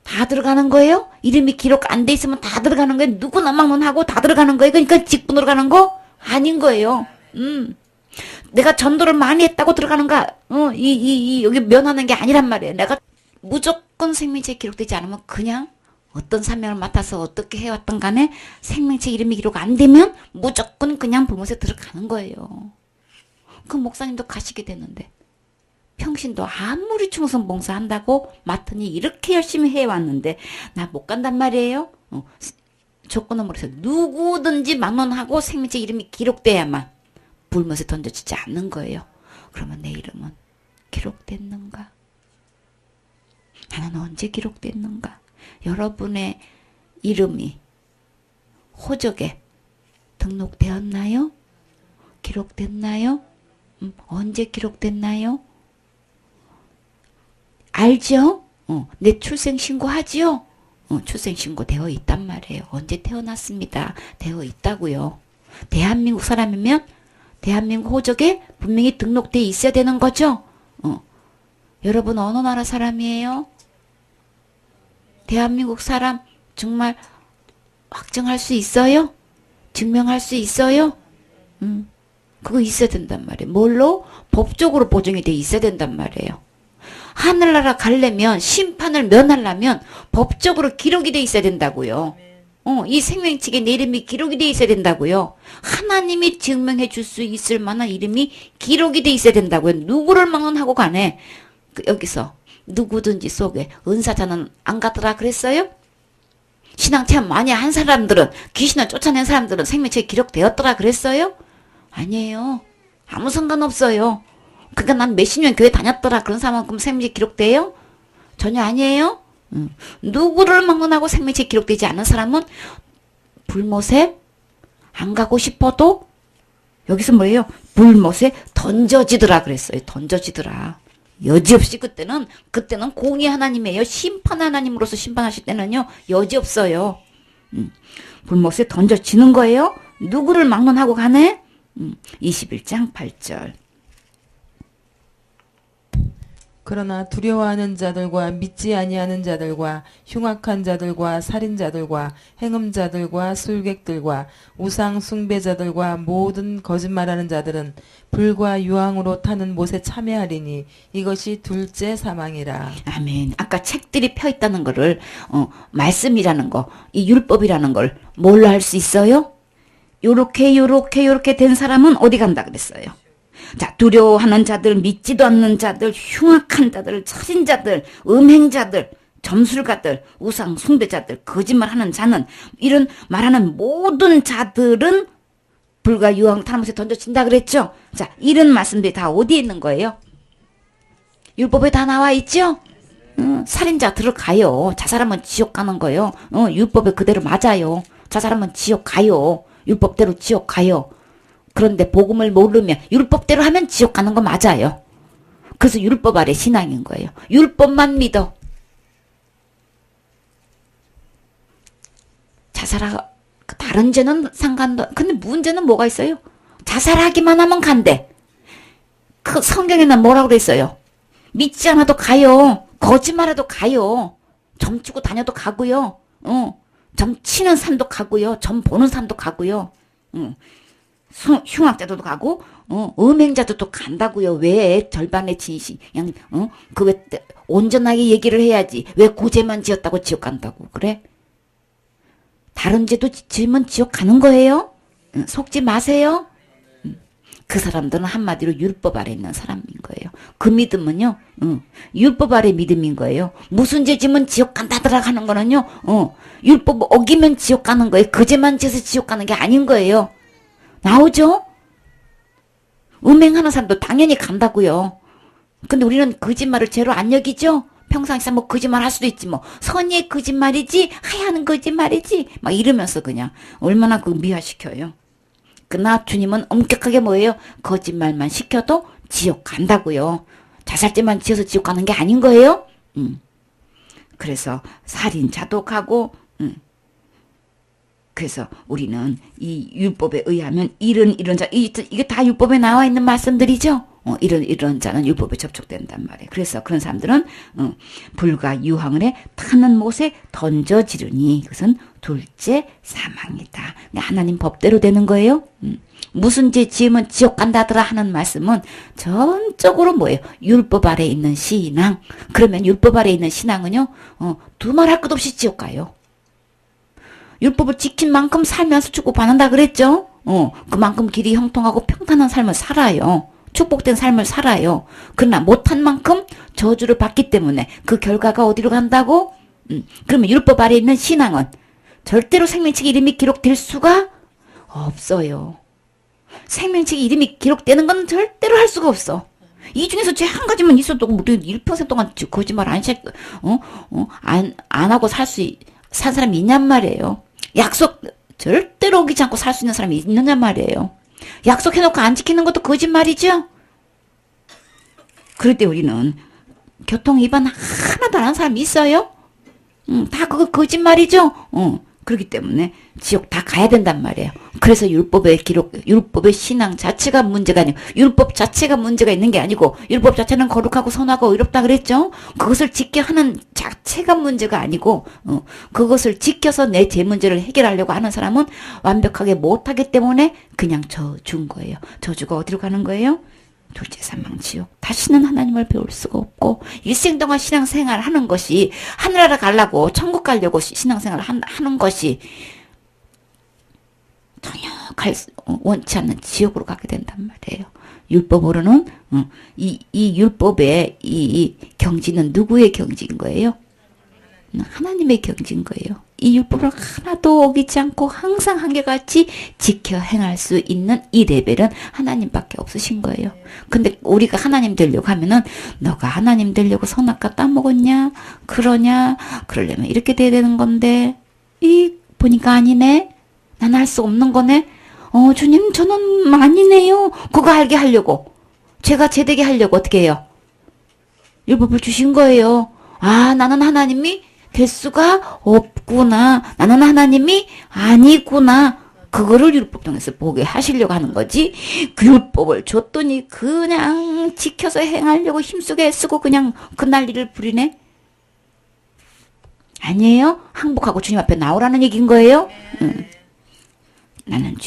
Speaker 1: 다 들어가는 거예요? 이름이 기록 안 돼 있으면 다 들어가는 거예요? 누구나 막론하고 다 들어가는 거예요? 그러니까 직분으로 가는 거? 아닌 거예요. 내가 전도를 많이 했다고 들어가는가? 여기 면하는 게 아니란 말이에요. 내가 무조건 생명책에 기록되지 않으면 그냥 어떤 사명을 맡아서 어떻게 해왔던 간에 생명책 이름이 기록 안 되면 무조건 그냥 불못에 들어가는 거예요. 그 목사님도 가시게 되는데, 평신도 아무리 충성 봉사한다고 맡으니 이렇게 열심히 해왔는데 나 못 간단 말이에요. 조건은 뭐래서 누구든지 막론하고 생명책 이름이 기록돼야만 불못에 던져지지 않는 거예요. 그러면 내 이름은 기록됐는가? 나는 언제 기록됐는가? 여러분의 이름이 호적에 등록되었나요? 기록됐나요? 언제 기록됐나요? 알죠? 내 출생신고 하지요? 출생신고 되어 있단 말이에요. 언제 태어났습니다. 되어 있다고요. 대한민국 사람이면 대한민국 호적에 분명히 등록되어 있어야 되는 거죠? 여러분 어느 나라 사람이에요? 대한민국 사람 정말 확정할 수 있어요? 증명할 수 있어요? 그거 있어야 된단 말이에요. 뭘로? 법적으로 보증이 돼 있어야 된단 말이에요. 하늘나라 가려면, 심판을 면하려면 법적으로 기록이 돼 있어야 된다고요. 이 생명책에 내 이름이 기록이 돼 있어야 된다고요. 하나님이 증명해 줄 수 있을 만한 이름이 기록이 돼 있어야 된다고요. 누구를 막론하고 간에 여기서 누구든지 속에 은사자는 안 가더라 그랬어요? 신앙 체험 많이 한 사람들은, 귀신을 쫓아낸 사람들은 생명책에 기록되었더라 그랬어요? 아니에요. 아무 상관없어요. 그러니까 난 몇십 년 교회 다녔더라 그런 사람만큼 생명책에 기록돼요? 전혀 아니에요. 누구를 막론하고 생명책에 기록되지 않은 사람은 불못에 안 가고 싶어도 여기서 뭐예요? 불못에 던져지더라 그랬어요. 던져지더라. 여지없이 그때는 공의 하나님이에요. 심판 하나님으로서 심판하실 때는요. 여지없어요. 불못에 던져지는 거예요. 누구를 막론하고 가네? 21장 8절.
Speaker 2: 그러나 두려워하는 자들과 믿지 아니하는 자들과 흉악한 자들과 살인자들과 행음자들과 술객들과 우상 숭배자들과 모든 거짓말하는 자들은 불과 유황으로 타는 못에 참여하리니 이것이 둘째 사망이라.
Speaker 1: 아멘. 아까 책들이 펴 있다는 거를 말씀이라는 거, 이 율법이라는 걸 뭘로 할 수 있어요? 요렇게 된 사람은 어디 간다 그랬어요? 자, 두려워하는 자들, 믿지도 않는 자들, 흉악한 자들, 살인자들, 음행자들, 점술가들, 우상 숭배자들, 거짓말하는 자는 이런 말하는 모든 자들은 불과 유황 타는 못에 던져진다 그랬죠? 자, 이런 말씀들이 다 어디에 있는 거예요? 율법에 다 나와 있죠? 살인자 들어가요. 저 사람은 지옥 가는 거예요. 율법에 그대로 맞아요. 저 사람은 지옥 가요. 율법대로 지옥 가요. 그런데 복음을 모르면 율법대로 하면 지옥 가는 거 맞아요. 그래서 율법 아래 신앙인 거예요. 율법만 믿어. 자살하 다른 죄는 상관도. 근데 문제는 뭐가 있어요? 자살하기만 하면 간대. 그 성경에는 뭐라고 그랬어요? 믿지 않아도 가요. 거짓말해도 가요. 점 치고 다녀도 가고요. 점 치는 사람도 가고요. 점 보는 사람도 가고요. 흉악자들도 가고, 음행자들도 간다고요. 왜 절반의 진실, 그냥, 왜 온전하게 얘기를 해야지. 왜 고죄만 지었다고 지옥 간다고, 그래? 다른 죄도 지으면 지옥 가는 거예요? 속지 마세요. 그 사람들은 한마디로 율법 아래 있는 사람인 거예요. 그 믿음은요, 율법 아래 믿음인 거예요. 무슨 죄 지면 지옥 간다 들어가는 거는요, 율법 어기면 지옥 가는 거예요. 그 죄만 지어서 지옥 가는 게 아닌 거예요. 나오죠? 음행하는 사람도 당연히 간다고요. 근데 우리는 거짓말을 죄로 안 여기죠? 평상시에 뭐 거짓말 할 수도 있지 뭐. 선의의 거짓말이지 하야는 거짓말이지 막 이러면서 그냥 얼마나 그 미화시켜요. 그러나 주님은 엄격하게 뭐예요? 거짓말만 시켜도 지옥 간다고요. 자살죄만 지어서 지옥 가는 게 아닌 거예요? 그래서 살인자도 가고 그래서 우리는 이 율법에 의하면 이런 자, 이게 다 율법에 나와 있는 말씀들이죠. 이런 자는 율법에 접촉된단 말이에요. 그래서 그런 사람들은 불과 유황을에 타는 못에 던져지르니 그것은 둘째 사망이다. 하나님 법대로 되는 거예요. 무슨 죄 지으면 지옥 간다더라 하는 말씀은 전적으로 뭐예요? 율법 아래 있는 신앙. 그러면 율법 아래 있는 신앙은요, 두말할 것 없이 지옥 가요. 율법을 지킨 만큼 살면서 축복받는다 그랬죠? 그만큼 길이 형통하고 평탄한 삶을 살아요. 축복된 삶을 살아요. 그러나 못한 만큼 저주를 받기 때문에 그 결과가 어디로 간다고? 그러면 율법 아래 있는 신앙은 절대로 생명책 이름이 기록될 수가 없어요. 생명책 이름이 기록되는 건 절대로 할 수가 없어. 이 중에서 죄 한 가지만 있어도 우리 1% 동안 거짓말 안 하고 산 사람이 있냔 말이에요. 약속 절대로 어기지 않고 살 수 있는 사람이 있느냐 말이에요. 약속해놓고 안 지키는 것도 거짓말이죠. 그럴 때 우리는 교통 위반 하나도 안 한 사람이 있어요? 다 그거 거짓말이죠. 그렇기 때문에 지옥 다 가야 된단 말이에요. 그래서 율법의 신앙 자체가 문제가 아니고, 율법 자체가 문제가 있는 게 아니고, 율법 자체는 거룩하고 선하고 의롭다 그랬죠? 그것을 지켜 하는 자체가 문제가 아니고, 그것을 지켜서 내 제 문제를 해결하려고 하는 사람은 완벽하게 못하기 때문에 그냥 저주인 거예요. 저주가 어디로 가는 거예요? 둘째 사망 지옥. 다시는 하나님을 배울 수가 없고, 일생 동안 신앙생활 하는 것이, 하늘나라 가려고, 천국 가려고 신앙생활 하는 것이 전혀 원치 않는 지옥으로 가게 된단 말이에요. 율법으로는, 이 율법의 이 경지는 누구의 경지인 거예요? 하나님의 경지인 거예요. 이 율법을 하나도 어기지 않고 항상 한결같이 지켜 행할 수 있는 이 레벨은 하나님밖에 없으신 거예요. 근데 우리가 하나님 되려고 하면은, 너가 하나님 되려고 선악과 따먹었냐? 그러냐? 그러려면 이렇게 돼야 되는 건데, 보니까 아니네? 난 할 수 없는 거네? 주님, 저는 아니네요. 그거 알게 하려고. 제가 제되게 하려고 어떻게 해요? 율법을 주신 거예요. 아, 나는 하나님이 될 수가 없구나. 나는 하나님이 아니구나. 그거를 율법 통해서 보게 하시려고 하는 거지. 그 율법을 줬더니 그냥 지켜서 행하려고 힘쓰게 쓰고 그냥 그 난리를 부리네. 아니에요? 항복하고 주님 앞에 나오라는 얘기인 거예요. 나는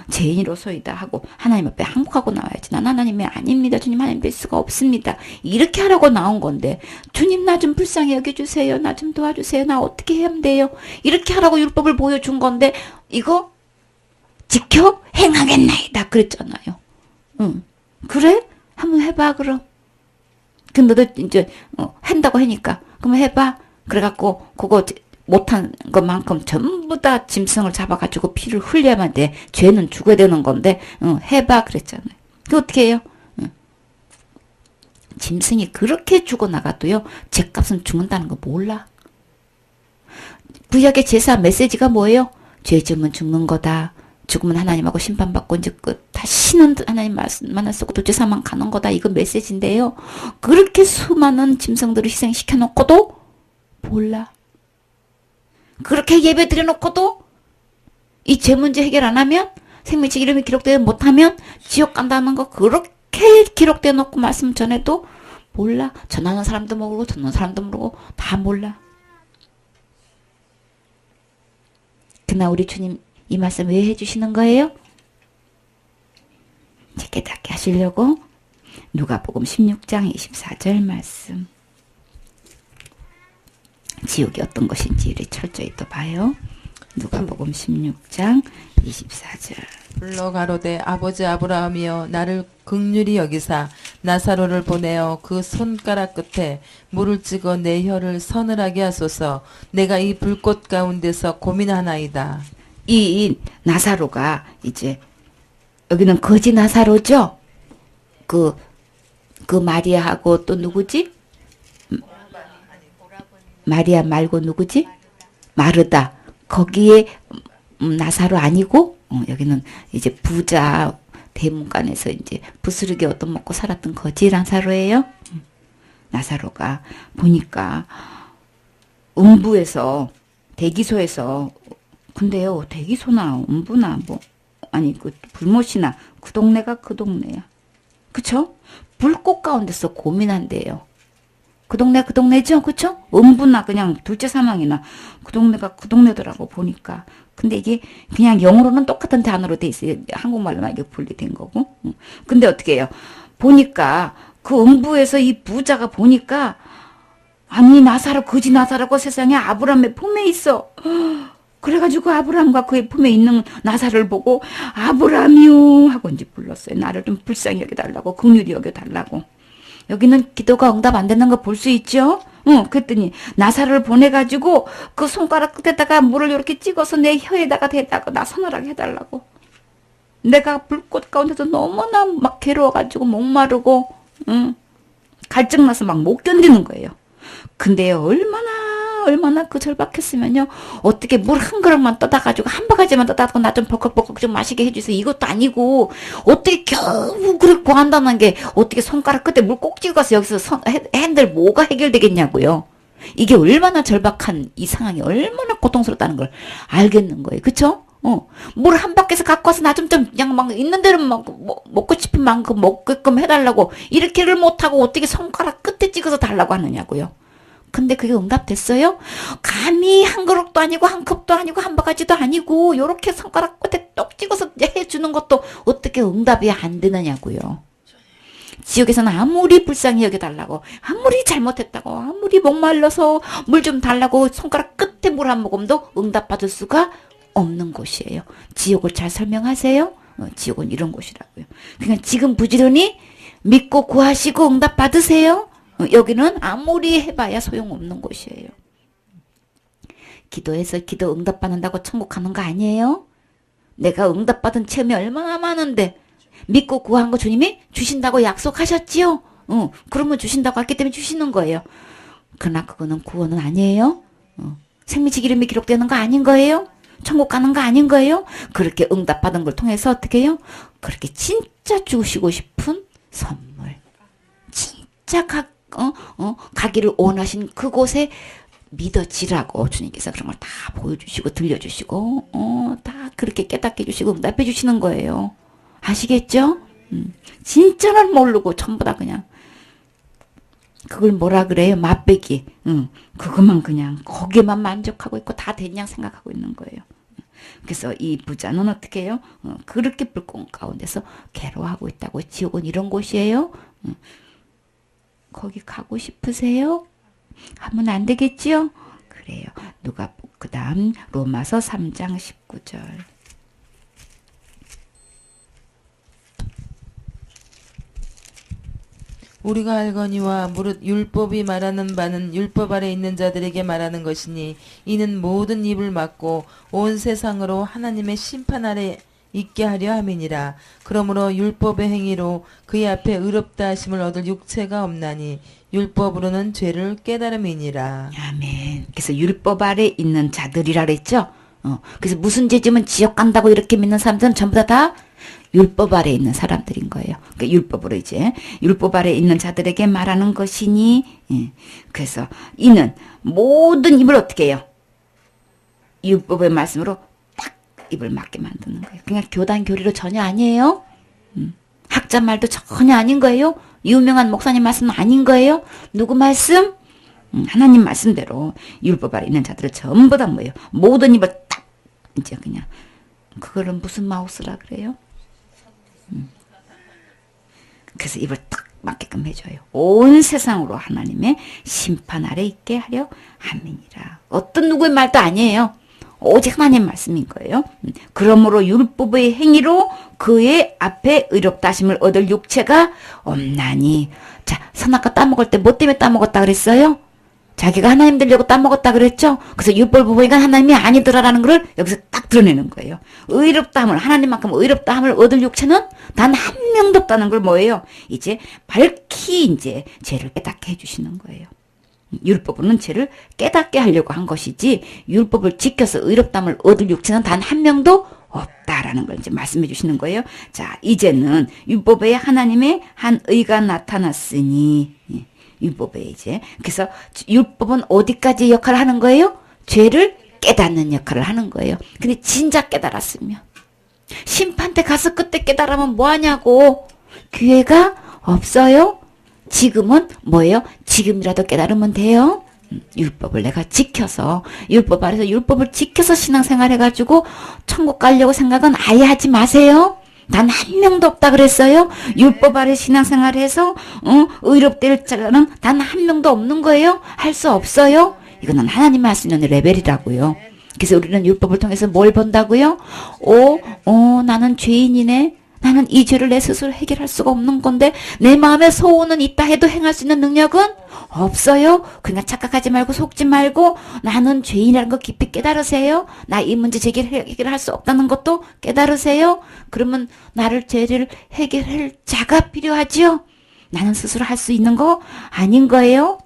Speaker 1: 죄인으로서이다 하고 하나님 앞에 항복하고 나와야지. 난 하나님이 아닙니다. 주님 하나님 뵐 수가 없습니다. 이렇게 하라고 나온 건데 주님 나 좀 불쌍히 여겨주세요. 나 좀 도와주세요. 나 어떻게 해야 돼요? 이렇게 하라고 율법을 보여준 건데 이거 지켜 행하겠나이다 그랬잖아요. 그래? 한번 해봐 그럼. 근데 너도 이제 한다고 하니까 그럼 해봐. 그래갖고 그거 못한 것만큼 전부 다 짐승을 잡아가지고 피를 흘려야만 돼. 죄는 죽어야 되는 건데 해봐 그랬잖아요. 그 어떻게 해요? 짐승이 그렇게 죽어나가도요. 죄값은 죽는다는 거 몰라. 구약의 제사 메시지가 뭐예요? 죄 지으면 죽는 거다. 죽으면 하나님하고 심판받고 이제 다시는 하나님 만날 수 없고 도제사만 가는 거다. 이거 메시지인데요. 그렇게 수많은 짐승들을 희생시켜놓고도 몰라. 그렇게 예배 드려놓고도 이 죄 문제 해결 안 하면 생명책 이름이 기록되지 못하면 지옥 간다는 거 그렇게 기록되어 놓고 말씀 전해도 몰라. 전하는 사람도 모르고 듣는 사람도 모르고 다 몰라. 그날 우리 주님 이 말씀 왜 해주시는 거예요? 깨닫게 하시려고. 누가복음 16장 24절 말씀. 지옥이 어떤 것인지를 철저히 또 봐요. 누가복음 16장 24절.
Speaker 2: 불러 가로되 아버지 아브라함이여 나를 긍휼히 여기사 나사로를 보내어 그 손가락 끝에 물을 찍어 내 혀를 서늘하게 하소서. 내가 이 불꽃 가운데서 고민하나이다.
Speaker 1: 이 나사로가 이제 여기는 거지 나사로죠? 그 마리아하고 또 누구지? 마리아 말고 누구지? 마르다. 거기에 나사로 아니고 여기는 이제 부자 대문간에서 이제 부스르게 얻어먹고 살았던 거지 나사로예요. 나사로가 보니까 음부에서 대기소에서 근데요 대기소나 음부나 뭐 아니 그 불못이나 그 동네가 그 동네야. 그쵸? 불꽃 가운데서 고민한대요. 그 동네 그 동네죠, 그쵸? 음부나 그냥 둘째 사망이나 그 동네가 그 동네더라고 보니까. 근데 이게 그냥 영어로는 똑같은 단어로 돼 있어요. 한국말로만 이게 분리된 거고. 근데 어떻게 해요? 보니까 그 음부에서 이 부자가 보니까 아니 나사로 거지 나사로가 세상에 아브라함의 품에 있어. 그래가지고 아브라함과 그의 품에 있는 나사를 보고 아브라함이요 하고 이제 불렀어요. 나를 좀 불쌍히 여겨달라고 긍휼히 여겨달라고. 여기는 기도가 응답 안 되는 거 볼 수 있죠? 그랬더니 나사를 보내가지고 그 손가락 끝에다가 물을 이렇게 찍어서 내 혀에다가 대다가 나 서늘하게 해달라고. 내가 불꽃 가운데서 너무나 막 괴로워가지고 목마르고 갈증나서 막 못 견디는 거예요. 근데요 얼마나 그 절박했으면요 어떻게 물 한 그릇만 떠다가지고 한 바가지만 떠다가 나 좀 벌컥벌컥 좀 마시게 해주세요. 이것도 아니고 어떻게 겨우 그렇게 구한다는 게 어떻게 손가락 끝에 물 꼭 찍어서 여기서 핸들 뭐가 해결되겠냐고요. 이게 얼마나 절박한 이 상황이 얼마나 고통스럽다는 걸 알겠는 거예요. 그쵸? 물 한 바퀴에서 갖고 와서 나 좀 그냥 막 있는 대로 막 먹고 싶은 만큼 먹게끔 해달라고 이렇게를 못하고 어떻게 손가락 끝에 찍어서 달라고 하느냐고요. 근데 그게 응답됐어요? 감히 한 그릇도 아니고 한 컵도 아니고 한 바가지도 아니고 요렇게 손가락 끝에 똑 찍어서 해주는 것도 어떻게 응답이 안 되느냐고요. 지옥에서는 아무리 불쌍히 여겨달라고 아무리 잘못했다고 아무리 목말라서 물 좀 달라고 손가락 끝에 물 한 모금도 응답받을 수가 없는 곳이에요. 지옥을 잘 설명하세요? 지옥은 이런 곳이라고요. 그냥 지금 부지런히 믿고 구하시고 응답받으세요. 여기는 아무리 해봐야 소용없는 곳이에요. 기도해서 기도 응답받는다고 천국 가는 거 아니에요? 내가 응답받은 체험이 얼마나 많은데 믿고 구한 거 주님이 주신다고 약속하셨지요? 그러면 주신다고 했기 때문에 주시는 거예요. 그러나 그거는 구원은 아니에요. 생명책 이름이 기록되는 거 아닌 거예요? 천국 가는 거 아닌 거예요? 그렇게 응답받은 걸 통해서 어떻게 해요? 그렇게 진짜 주시고 싶은 선물. 진짜 가기를 원하신 그곳에 믿어지라고 주님께서 그런 걸 다 보여주시고 들려주시고 다 그렇게 깨닫게 해주시고 응답해 주시는 거예요. 아시겠죠? 진짜는 모르고 전부 다 그냥 그걸 뭐라 그래요? 맛배기. 그것만 그냥 거기에만 만족하고 있고 다 됐냐 생각하고 있는 거예요. 그래서 이 부자는 어떻게 해요? 그렇게 불공 가운데서 괴로워하고 있다고. 지옥은 이런 곳이에요. 거기 가고 싶으세요? 하면 안 되겠지요? 그래요. 그 다음 로마서 3장 19절.
Speaker 2: 우리가 알거니와 무릇 율법이 말하는 바는 율법 아래 있는 자들에게 말하는 것이니 이는 모든 입을 막고 온 세상으로 하나님의 심판 아래 있게 하려 함이니라. 그러므로 율법의 행위로 그의 앞에 의롭다 하심을 얻을 육체가 없나니 율법으로는 죄를 깨달음이니라.
Speaker 1: 아멘. 그래서 율법 아래 있는 자들이라 그랬죠? 그래서 무슨 죄 지으면 지옥 간다고 이렇게 믿는 사람들은 전부 다 율법 아래 있는 사람들인 거예요. 그러니까 율법으로 이제 율법 아래 있는 자들에게 말하는 것이니, 그래서 이는 모든 입을 어떻게 해요? 율법의 말씀으로 딱 입을 막게 만드는 거예요. 그냥 교단 교리로 전혀 아니에요. 학자 말도 전혀 아닌 거예요. 유명한 목사님 말씀은 아닌 거예요. 누구 말씀? 하나님 말씀대로 율법 아래 있는 자들을 전부 다 뭐예요? 모든 입을 딱 이제 그냥 그거를 무슨 마우스라 그래요? 그래서 입을 딱 맞게끔 해줘요. 온 세상으로 하나님의 심판 아래 있게 하려 함이니라. 어떤 누구의 말도 아니에요. 오직 하나님 말씀인 거예요. 그러므로 율법의 행위로 그의 앞에 의롭다 하심을 얻을 육체가 없나니. 자, 선악과 따먹을 때 뭐 때문에 따먹었다 그랬어요? 자기가 하나님 되려고 따먹었다 그랬죠? 그래서 율법을 보니까 하나님이 아니더라라는 걸 여기서 딱 드러내는 거예요. 의롭다함을, 하나님만큼 의롭다함을 얻을 육체는 단 한 명도 없다는 걸 뭐예요? 이제 밝히 이제 죄를 깨닫게 해주시는 거예요. 율법으로는 죄를 깨닫게 하려고 한 것이지 율법을 지켜서 의롭다함을 얻을 육체는 단 한 명도 없다라는 걸 이제 말씀해 주시는 거예요. 자, 이제는 율법에 하나님의 한 의가 나타났으니 율법에 이제 그래서 율법은 어디까지 역할을 하는 거예요? 죄를 깨닫는 역할을 하는 거예요. 근데 진작 깨달았으면 심판 때 가서 그때 깨달으면 뭐하냐고. 기회가 없어요. 지금은 뭐예요? 지금이라도 깨달으면 돼요. 율법을 내가 지켜서 율법 아래서 율법을 지켜서 신앙생활 해가지고 천국 가려고 생각은 아예 하지 마세요. 단 한 명도 없다 그랬어요. 율법 아래 신앙생활 해서 의롭될 자는 단 한 명도 없는 거예요. 할 수 없어요. 이거는 하나님 할 수 있는 레벨이라고요. 그래서 우리는 율법을 통해서 뭘 본다고요? 나는 죄인이네. 나는 이 죄를 내 스스로 해결할 수가 없는 건데 내 마음에 소원은 있다 해도 행할 수 있는 능력은 없어요. 그러니까 착각하지 말고 속지 말고 나는 죄인이라는 거 깊이 깨달으세요. 나 이 문제 해결할 수 없다는 것도 깨달으세요. 그러면 나를 죄를 해결할 자가 필요하지요. 나는 스스로 할 수 있는 거 아닌 거예요.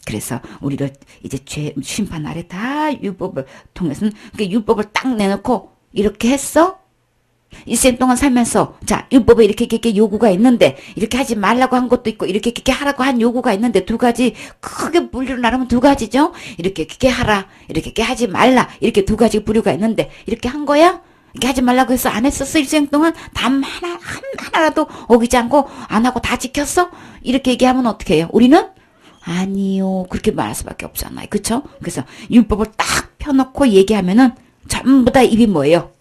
Speaker 1: 그래서 우리를 이제 죄 심판 아래 다 율법을 통해서는 그러니까 율법을 딱 내놓고 이렇게 했어? 일생 동안 살면서 자 율법에 이렇게 요구가 있는데 이렇게 하지 말라고 한 것도 있고 이렇게 하라고 한 요구가 있는데 두 가지 크게 분류로 나누면 두 가지죠. 이렇게 하라 이렇게 하지 말라 이렇게 두 가지 부류가 있는데 이렇게 한 거야? 이렇게 하지 말라고 해서 안 했었어? 일생 동안 담 하나라도 어기지 않고 안 하고 다 지켰어? 이렇게 얘기하면 어떻게 해요? 우리는 아니요 그렇게 말할 수밖에 없잖아요. 그쵸? 그래서 율법을 딱 펴놓고 얘기하면은 전부 다 입이 뭐예요?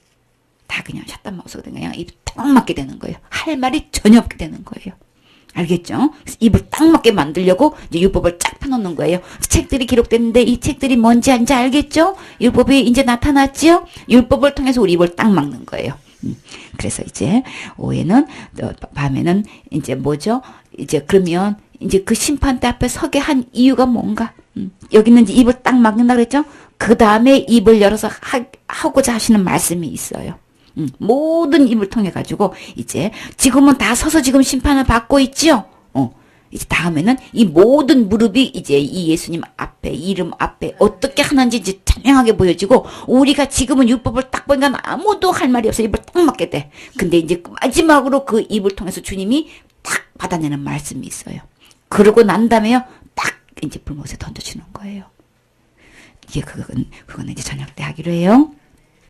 Speaker 1: 다 그냥 샷단 마우스가 그냥 입 딱 맞게 되는 거예요. 할 말이 전혀 없게 되는 거예요. 알겠죠? 그래서 입을 딱 맞게 만들려고 이제 율법을 쫙 펴놓는 거예요. 책들이 기록됐는데 이 책들이 뭔지 이제 알겠죠? 율법이 이제 나타났죠? 율법을 통해서 우리 입을 딱 막는 거예요. 그래서 이제 오후에는 밤에는 이제 뭐죠? 이제 그러면 이제 그 심판대 앞에 서게 한 이유가 뭔가? 여기는 이제 입을 딱 막는다 그랬죠? 그 다음에 입을 열어서 하고자 하시는 말씀이 있어요. 모든 입을 통해 가지고 이제 지금은 다 서서 지금 심판을 받고 있지요. 이제 다음에는 이 모든 무릎이 이제 이 예수님 앞에, 이름 앞에 어떻게 하는지 이제 자명하게 보여지고, 우리가 지금은 율법을 딱 보니까 아무도 할 말이 없어. 입을 딱 막게 돼. 근데 이제 마지막으로 그 입을 통해서 주님이 딱 받아내는 말씀이 있어요. 그러고 난 다음에요, 딱 이제 불못에 던져주는 거예요. 이게 그건 이제 저녁 때 하기로 해요.